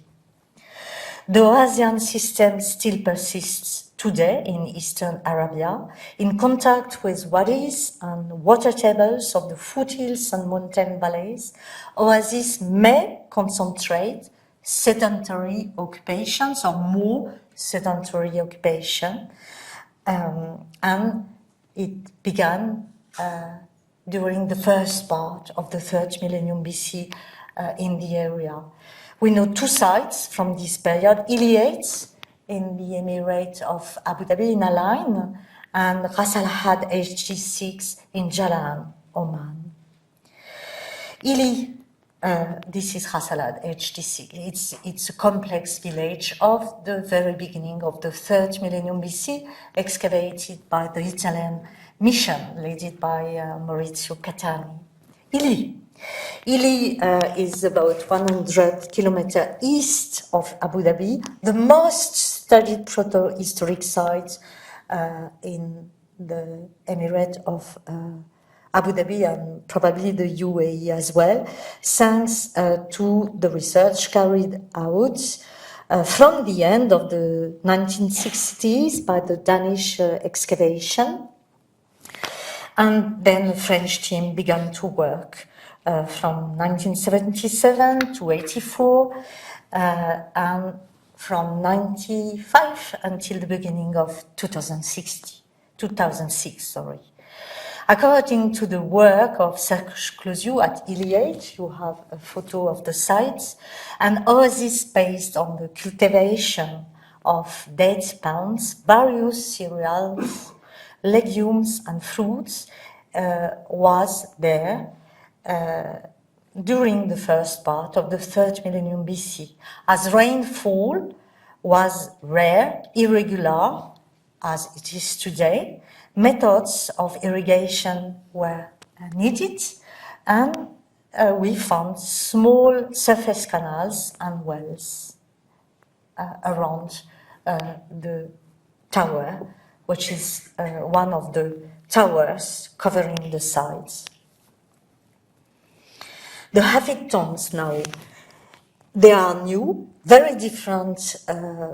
The Oasian system still persists today in Eastern Arabia, in contact with wadis and water tables of the foothills and mountain valleys. Oases may concentrate sedentary occupations or more sedentary occupation, and it began during the first part of the 3rd millennium BC in the area. We know 2 sites from this period, Iliad in the Emirate of Abu Dhabi in Al Ain, and Ras Al Had HG6 in Jalan, Oman. This is Ras Al Had HG6. It's a complex village of the very beginning of the 3rd millennium BC, excavated by the Italian mission led by Maurizio Catani. Ili is about 100 kilometers east of Abu Dhabi, the most studied proto-historic site in the Emirate of Abu Dhabi and probably the UAE as well, thanks to the research carried out from the end of the 1960s by the Danish excavation. And then the French team began to work from 1977 to 84 and from 95 until the beginning of 2006. According to the work of Serge Closiou at Iliad, you have a photo of the sites, an oasis based on the cultivation of date palms, various cereals, legumes and fruits was there during the first part of the 3rd millennium BC, as rainfall was rare, irregular, as it is today. Methods of irrigation were needed, and we found small surface canals and wells around the tower, which is one of the towers covering the sides. The Hafit tombs now, they are new, very different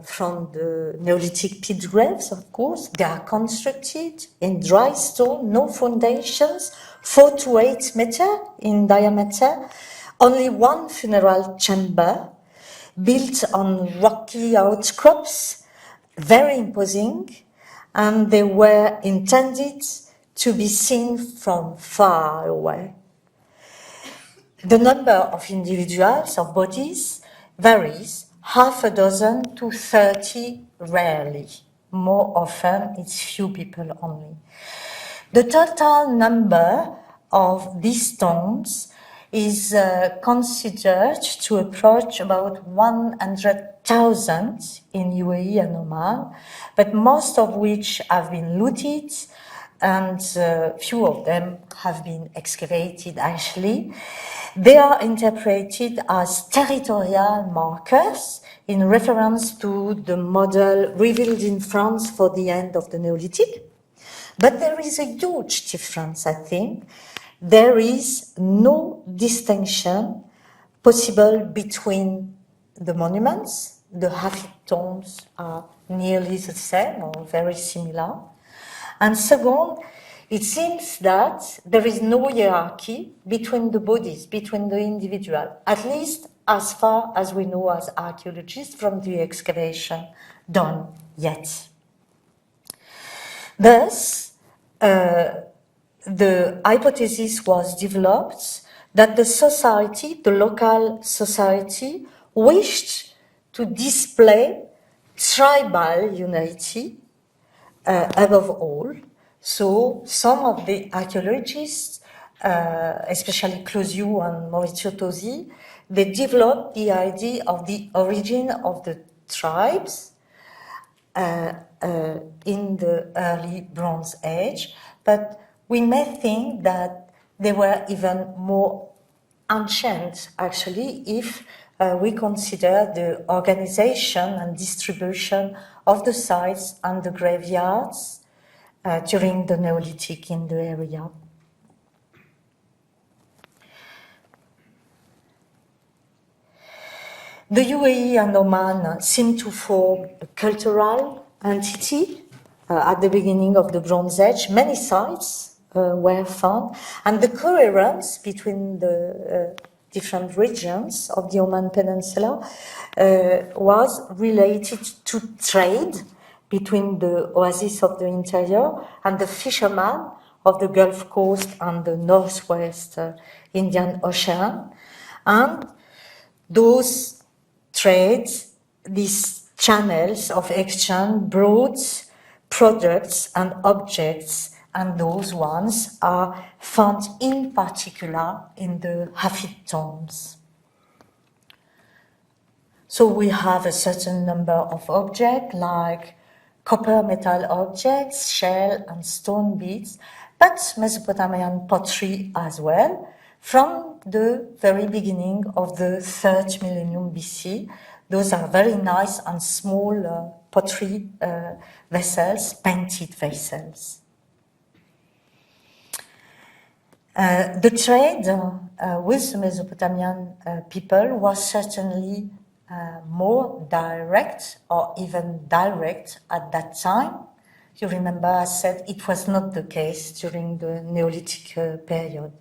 from the Neolithic pit graves, of course. They are constructed in dry stone, no foundations, 4 to 8 meters in diameter, only one funeral chamber, built on rocky outcrops, very imposing, and they were intended to be seen from far away. The number of individuals, of bodies, varies, half a dozen to 30 rarely. More often, it's few people only. The total number of these tombs is considered to approach about 100,000 in UAE and Oman, but most of which have been looted and few of them have been excavated actually. They are interpreted as territorial markers in reference to the model revealed in France for the end of the Neolithic. But there is a huge difference, I think. There is no distinction possible between the monuments. The Hafit tombs are nearly the same or very similar. And second, it seems that there is no hierarchy between the bodies, between the individual, at least as far as we know as archaeologists from the excavation done yet. Thus, the hypothesis was developed that the society, the local society, wished to display tribal unity above all. So some of the archaeologists, especially Closiou and Maurizio Tosi, they developed the idea of the origin of the tribes in the early Bronze Age, but we may think that they were even more ancient, actually, if we consider the organization and distribution of the sites and the graveyards during the Neolithic in the area. The UAE and Oman seem to form a cultural entity at the beginning of the Bronze Age. Many sites were found, and the coherence between the different regions of the Oman Peninsula was related to trade between the oasis of the interior and the fishermen of the Gulf Coast and the Northwest Indian Ocean. And those trades, these channels of exchange brought products and objects, and those ones are found in particular in the Hafit tombs. So we have a certain number of objects like copper metal objects, shell and stone beads, but Mesopotamian pottery as well, from the very beginning of the 3rd millennium BC. Those are very nice and small pottery vessels, painted vessels. The trade with the Mesopotamian people was certainly more direct or even direct at that time. You remember I said it was not the case during the Neolithic period.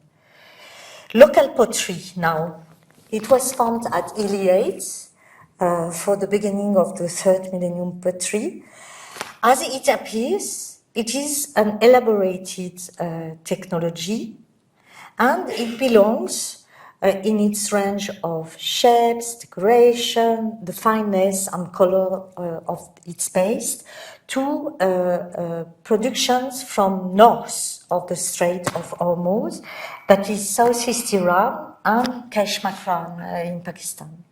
Local pottery now. It was found at Iliades for the beginning of the 3rd millennium pottery. As it appears, it is an elaborated technology, and it belongs in its range of shapes, decoration, the fineness and color of its paste, to productions from north of the Strait of Hormuz, that is Southeast Iran and Kashmir in Pakistan.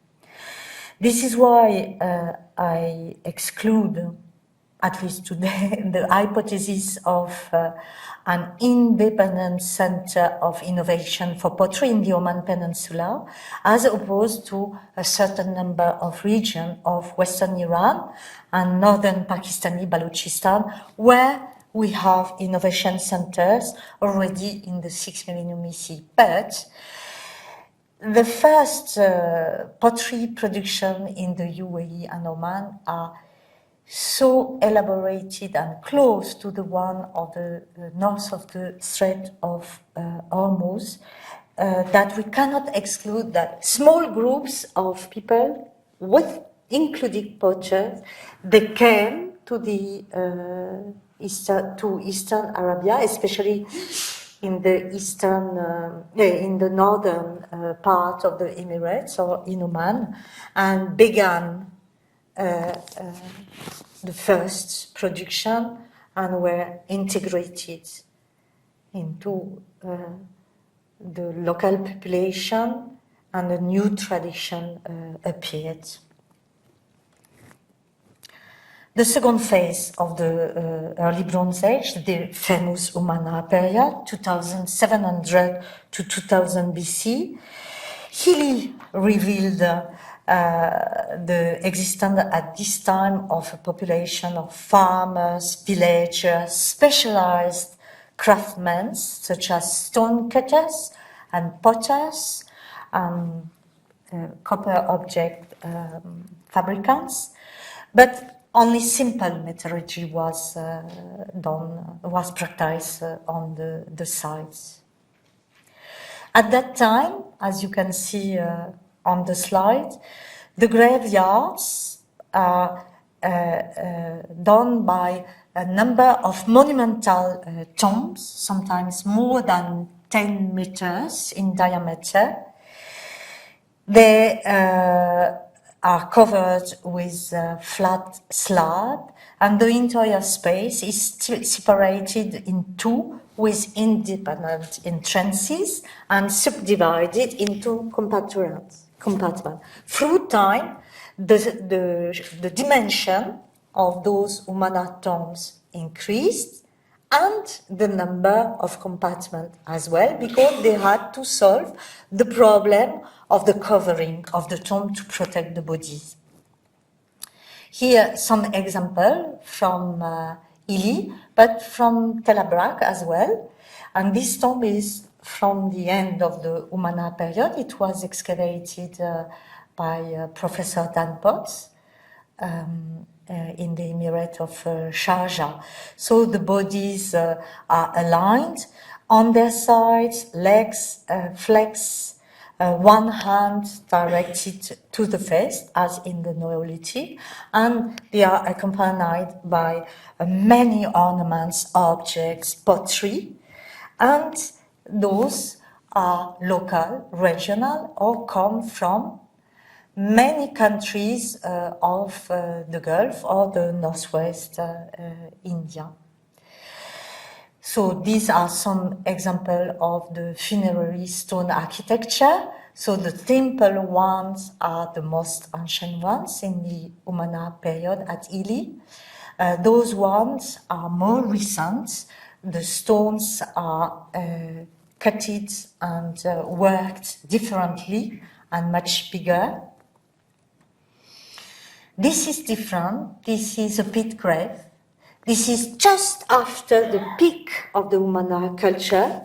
This is why I exclude, at least today, the hypothesis of an independent center of innovation for pottery in the Oman Peninsula, as opposed to a certain number of regions of Western Iran and northern Pakistani Baluchistan, where we have innovation centers already in the 6th millennium BC. But the first pottery production in the UAE and Oman are so elaborated and close to the one of the north of the Strait of Hormuz that we cannot exclude that small groups of people, with including potters, they came to the Eastern Arabia, especially in the in the northern part of the Emirates or in Oman, and began the first production and were integrated into the local population, and a new tradition appeared. The second phase of the early Bronze Age, the famous Umana period, 2700 to 2000 BC, Healy revealed the existence at this time of a population of farmers, villagers, specialized craftsmen such as stone cutters and potters, copper object fabricants, but only simple metallurgy was practiced on the sites. At that time, as you can see on the slide, the graveyards are done by a number of monumental tombs, sometimes more than 10 meters in diameter. They are covered with flat slab, and the entire space is separated in two with independent entrances and subdivided into compartments. Through time, the dimension of those Umana tombs increased, and the number of compartments as well, because they had to solve the problem of the covering of the tomb to protect the bodies. Here, some example from Ili, but from Tel Abrak as well. And this tomb is from the end of the Umana period. It was excavated by Professor Dan Potts in the Emirate of Sharjah. So the bodies are aligned on their sides, legs flexed, one hand directed to the face, as in the Neolithic, and they are accompanied by many ornaments, objects, pottery. And those are local, regional, or come from many countries of the Gulf or the Northwest India. So these are some examples of the funerary stone architecture. So the temple ones are the most ancient ones in the Umana period at Ili. Those ones are more recent. The stones are cutted and worked differently and much bigger. This is different. This is a pit grave. This is just after the peak of the Umana culture.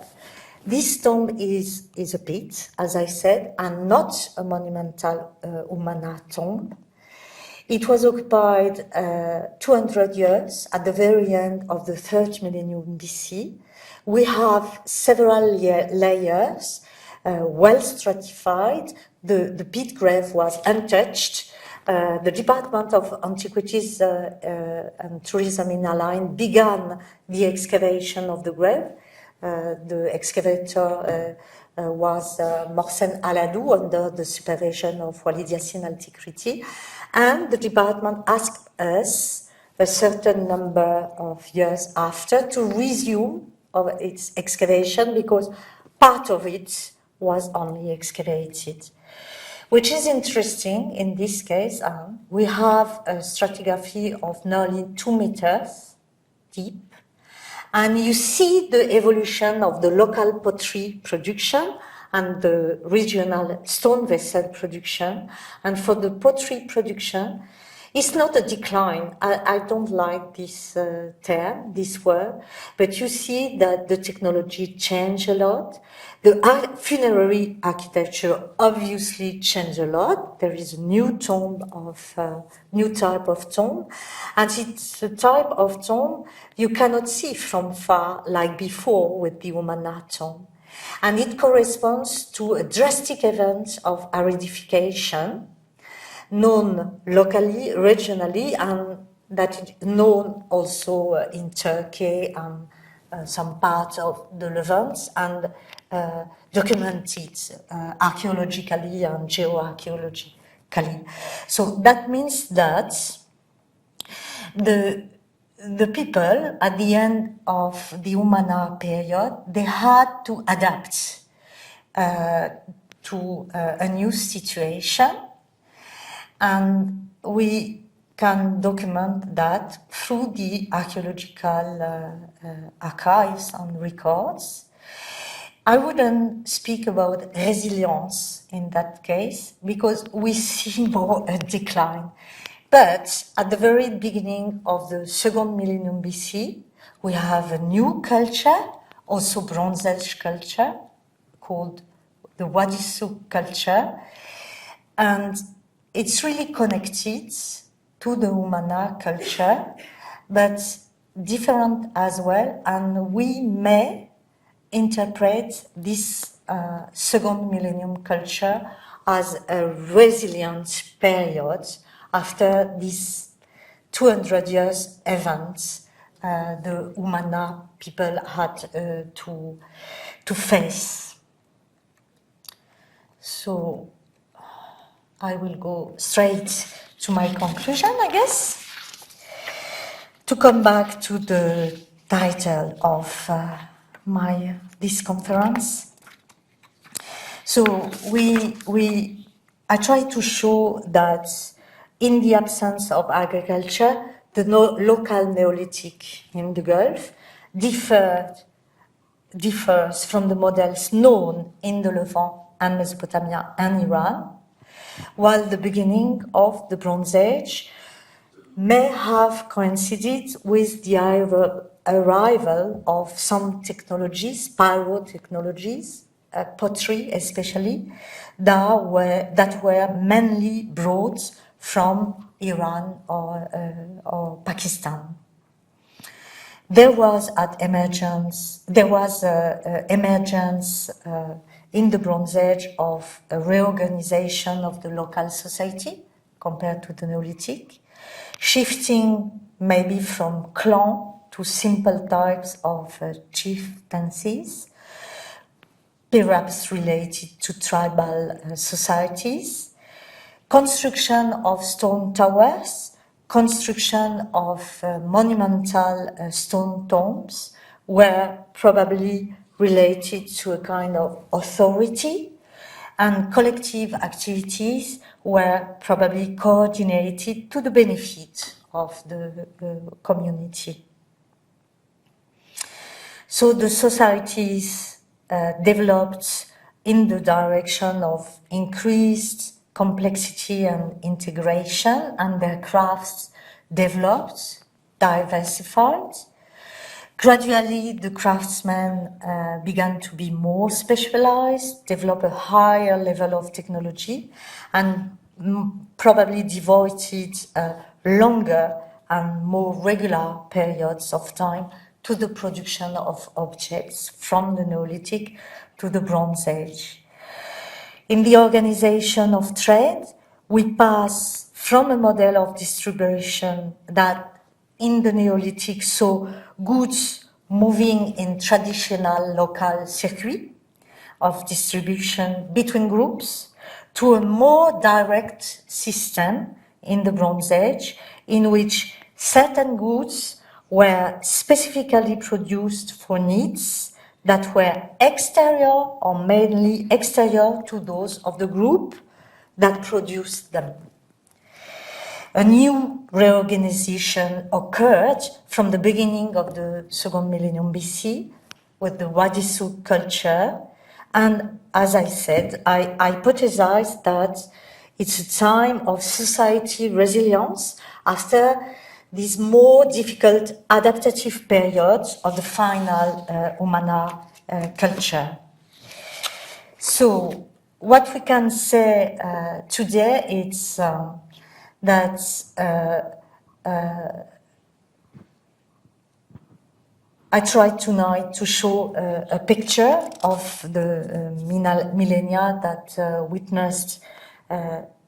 This tomb is a pit, as I said, and not a monumental Umana tomb. It was occupied 200 years at the very end of the 3rd millennium BC. We have several layers, well stratified. The pit grave was untouched. The Department of Antiquities and Tourism in Align began the excavation of the grave. The excavator was Mohsen Aladou under the supervision of Walid Yassin al-Tikriti. And the department asked us a certain number of years after to resume of its excavation because part of it was only excavated. Which is interesting in this case, we have a stratigraphy of nearly 2 meters deep, and you see the evolution of the local pottery production and the regional stone vessel production. And for the pottery production, it's not a decline. I don't like this term, this word, but you see that the technology changed a lot. The funerary architecture obviously changed a lot. There is a new new type of tomb, and it's a type of tomb you cannot see from far like before with the Umana tomb. And it corresponds to a drastic event of aridification, known locally, regionally, and that is known also in Turkey and some parts of the Levant, and documented archaeologically and geoarchaeologically. So that means that the people at the end of the Umana period, they had to adapt to a new situation. And we can document that through the archaeological archives and records. I wouldn't speak about resilience in that case because we see more a decline. But at the very beginning of the 2nd millennium BC, we have a new culture, also Bronze Age culture, called the Wadi Suq culture. And it's really connected to the Umana culture, but different as well. And we may interpret this 2nd millennium culture as a resilient period after this 200 years events the Umana people had to face. So I will go straight to my conclusion, I guess. To come back to the title of this conference. So I try to show that in the absence of agriculture, the local Neolithic in the Gulf differs from the models known in the Levant and Mesopotamia and Iran, while the beginning of the Bronze Age may have coincided with the arrival of some technologies, pyrotechnologies, pottery especially, that were mainly brought from Iran or Pakistan. There was emergence in the Bronze Age of a reorganization of the local society compared to the Neolithic, shifting maybe from clan to simple types of chieftaincies, perhaps related to tribal societies, construction of stone towers, construction of monumental stone tombs were probably related to a kind of authority, and collective activities were probably coordinated to the benefit of the community. So the societies developed in the direction of increased complexity and integration, and their crafts developed, diversified. Gradually, the craftsmen began to be more specialized, develop a higher level of technology, and probably devoted longer and more regular periods of time to the production of objects from the Neolithic to the Bronze Age. In the organization of trade, we pass from a model of distribution that in the Neolithic saw goods moving in traditional local circuit of distribution between groups to a more direct system in the Bronze Age in which certain goods were specifically produced for needs that were exterior or mainly exterior to those of the group that produced them. A new reorganization occurred from the beginning of the second millennium BC with the Wadi Suq culture, and as I said, I hypothesize that it's a time of society resilience after these more difficult adaptative periods of the final Umana culture. So what we can say today is that I tried tonight to show a picture of the millennia that witnessed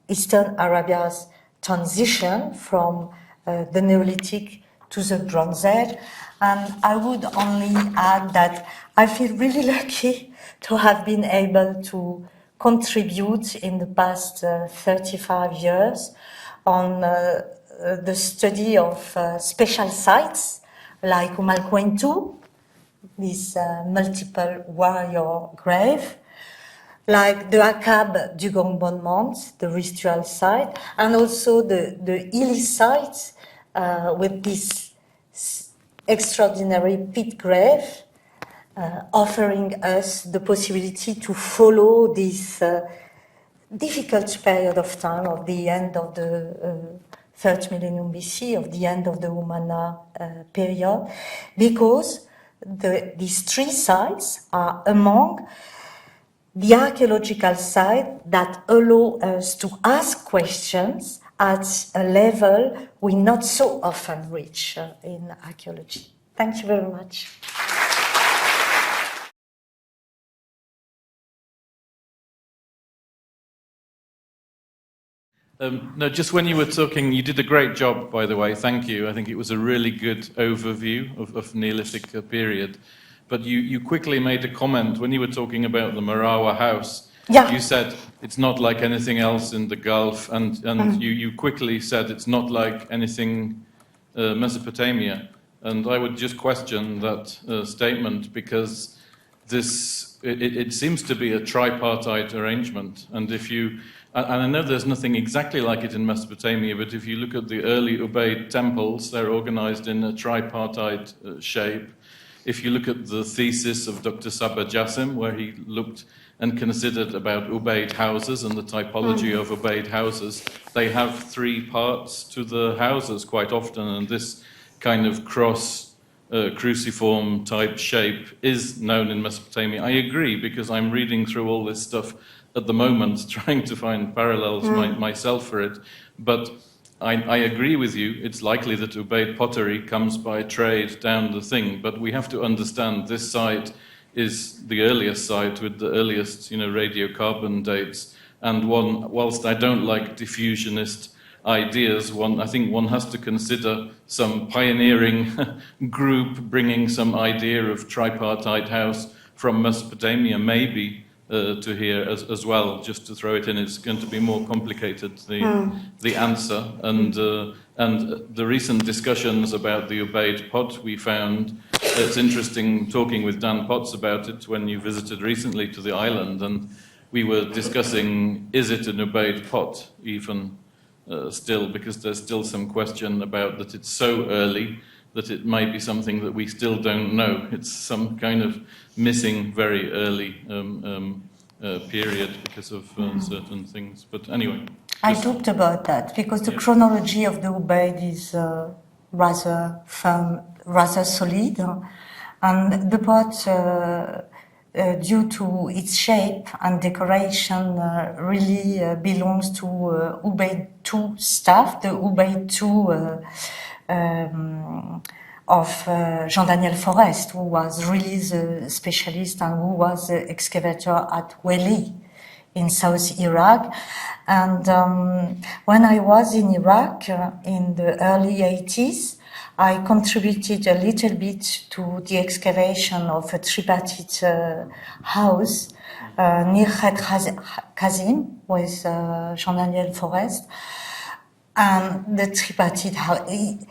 Eastern Arabia's transition from the Neolithic to the Bronze Age. And I would only add that I feel really lucky to have been able to contribute in the past 35 years on the study of special sites like Umalquentu, this multiple warrior grave, like the Akab Dugong Bonmont, the ritual site, and also the Ili site with this extraordinary pit grave, offering us the possibility to follow this difficult period of time of the end of the third millennium BC, of the end of the Umana period, because these three sites are among the archaeological sites that allow us to ask questions at a level we not so often reach in archaeology. Thank you very much. No, just when you were talking, you did a great job, by the way, thank you. I think it was a really good overview of Neolithic period. But you quickly made a comment when you were talking about the Marawah house. Yeah. You said it's not like anything else in the Gulf, and you quickly said it's not like anything Mesopotamia. And I would just question that statement, because it seems to be a tripartite arrangement. And I know there's nothing exactly like it in Mesopotamia, but if you look at the early Ubaid temples, they're organized in a tripartite shape. If you look at the thesis of Dr. Sabah Jassim, where he looked and considered about Ubaid houses and the typology of Ubaid houses, they have three parts to the houses quite often, and this kind of cruciform type shape is known in Mesopotamia. I agree, because I'm reading through all this stuff at the moment, trying to find parallels myself for it. But I agree with you, it's likely that Ubaid pottery comes by trade down the thing, but we have to understand this site is the earliest site with the earliest radiocarbon dates, and whilst I don't like diffusionist ideas, I think one has to consider some pioneering group bringing some idea of tripartite house from Mesopotamia, maybe, to here as well. Just to throw it in, it's going to be more complicated, the answer. And the recent discussions about the Ubaid pot, we found it's interesting talking with Dan Potts about it when you visited recently to the island, and we were discussing, is it an Ubaid pot even still, because there's still some question about that it's so early that it might be something that we still don't know. It's some kind of missing very early period because of certain things. But anyway. I talked about that because the chronology of the Ubaid is rather firm, rather solid. And the pot, due to its shape and decoration, really belongs to Ubaid II staff, the Ubaid II of Jean-Daniel Forest, who was really the specialist and who was the excavator at Wadi in South Iraq. And when I was in Iraq in the early 80s, I contributed a little bit to the excavation of a tripartite house near Khet Kazim with Jean-Daniel Forest. And the tripartite house,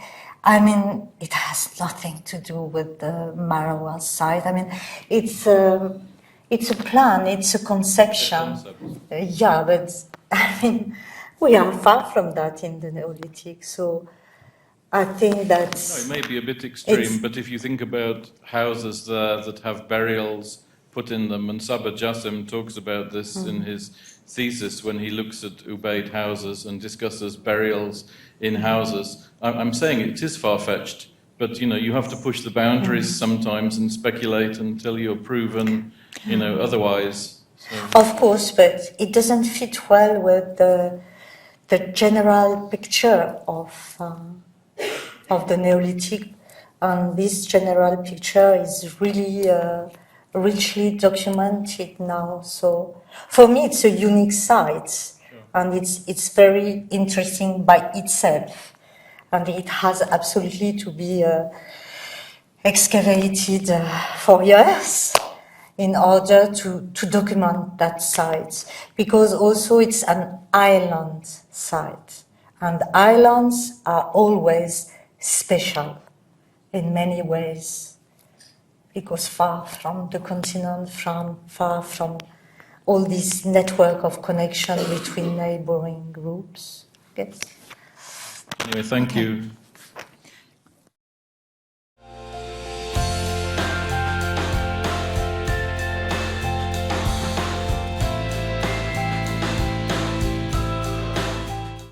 I mean, it has nothing to do with the Marawah site. I mean, it's a plan, it's a conception. Yeah, but I mean, we are far from that in the Neolithic. So I think that's... No, it may be a bit extreme, but if you think about houses there that have burials put in them, and Sabah Jassim talks about this in his thesis when he looks at Ubaid houses and discusses burials in houses. I'm saying it is far-fetched, but you have to push the boundaries sometimes and speculate until you're proven, otherwise. So. Of course, but it doesn't fit well with the general picture of the Neolithic, and this general picture is really richly documented now. So for me, it's a unique site, and it's very interesting by itself, and it has absolutely to be excavated for years in order to document that site, because also it's an island site, and islands are always special in many ways, because far from the continent, far from all this network of connection between neighboring groups. Yes. Anyway, thank you.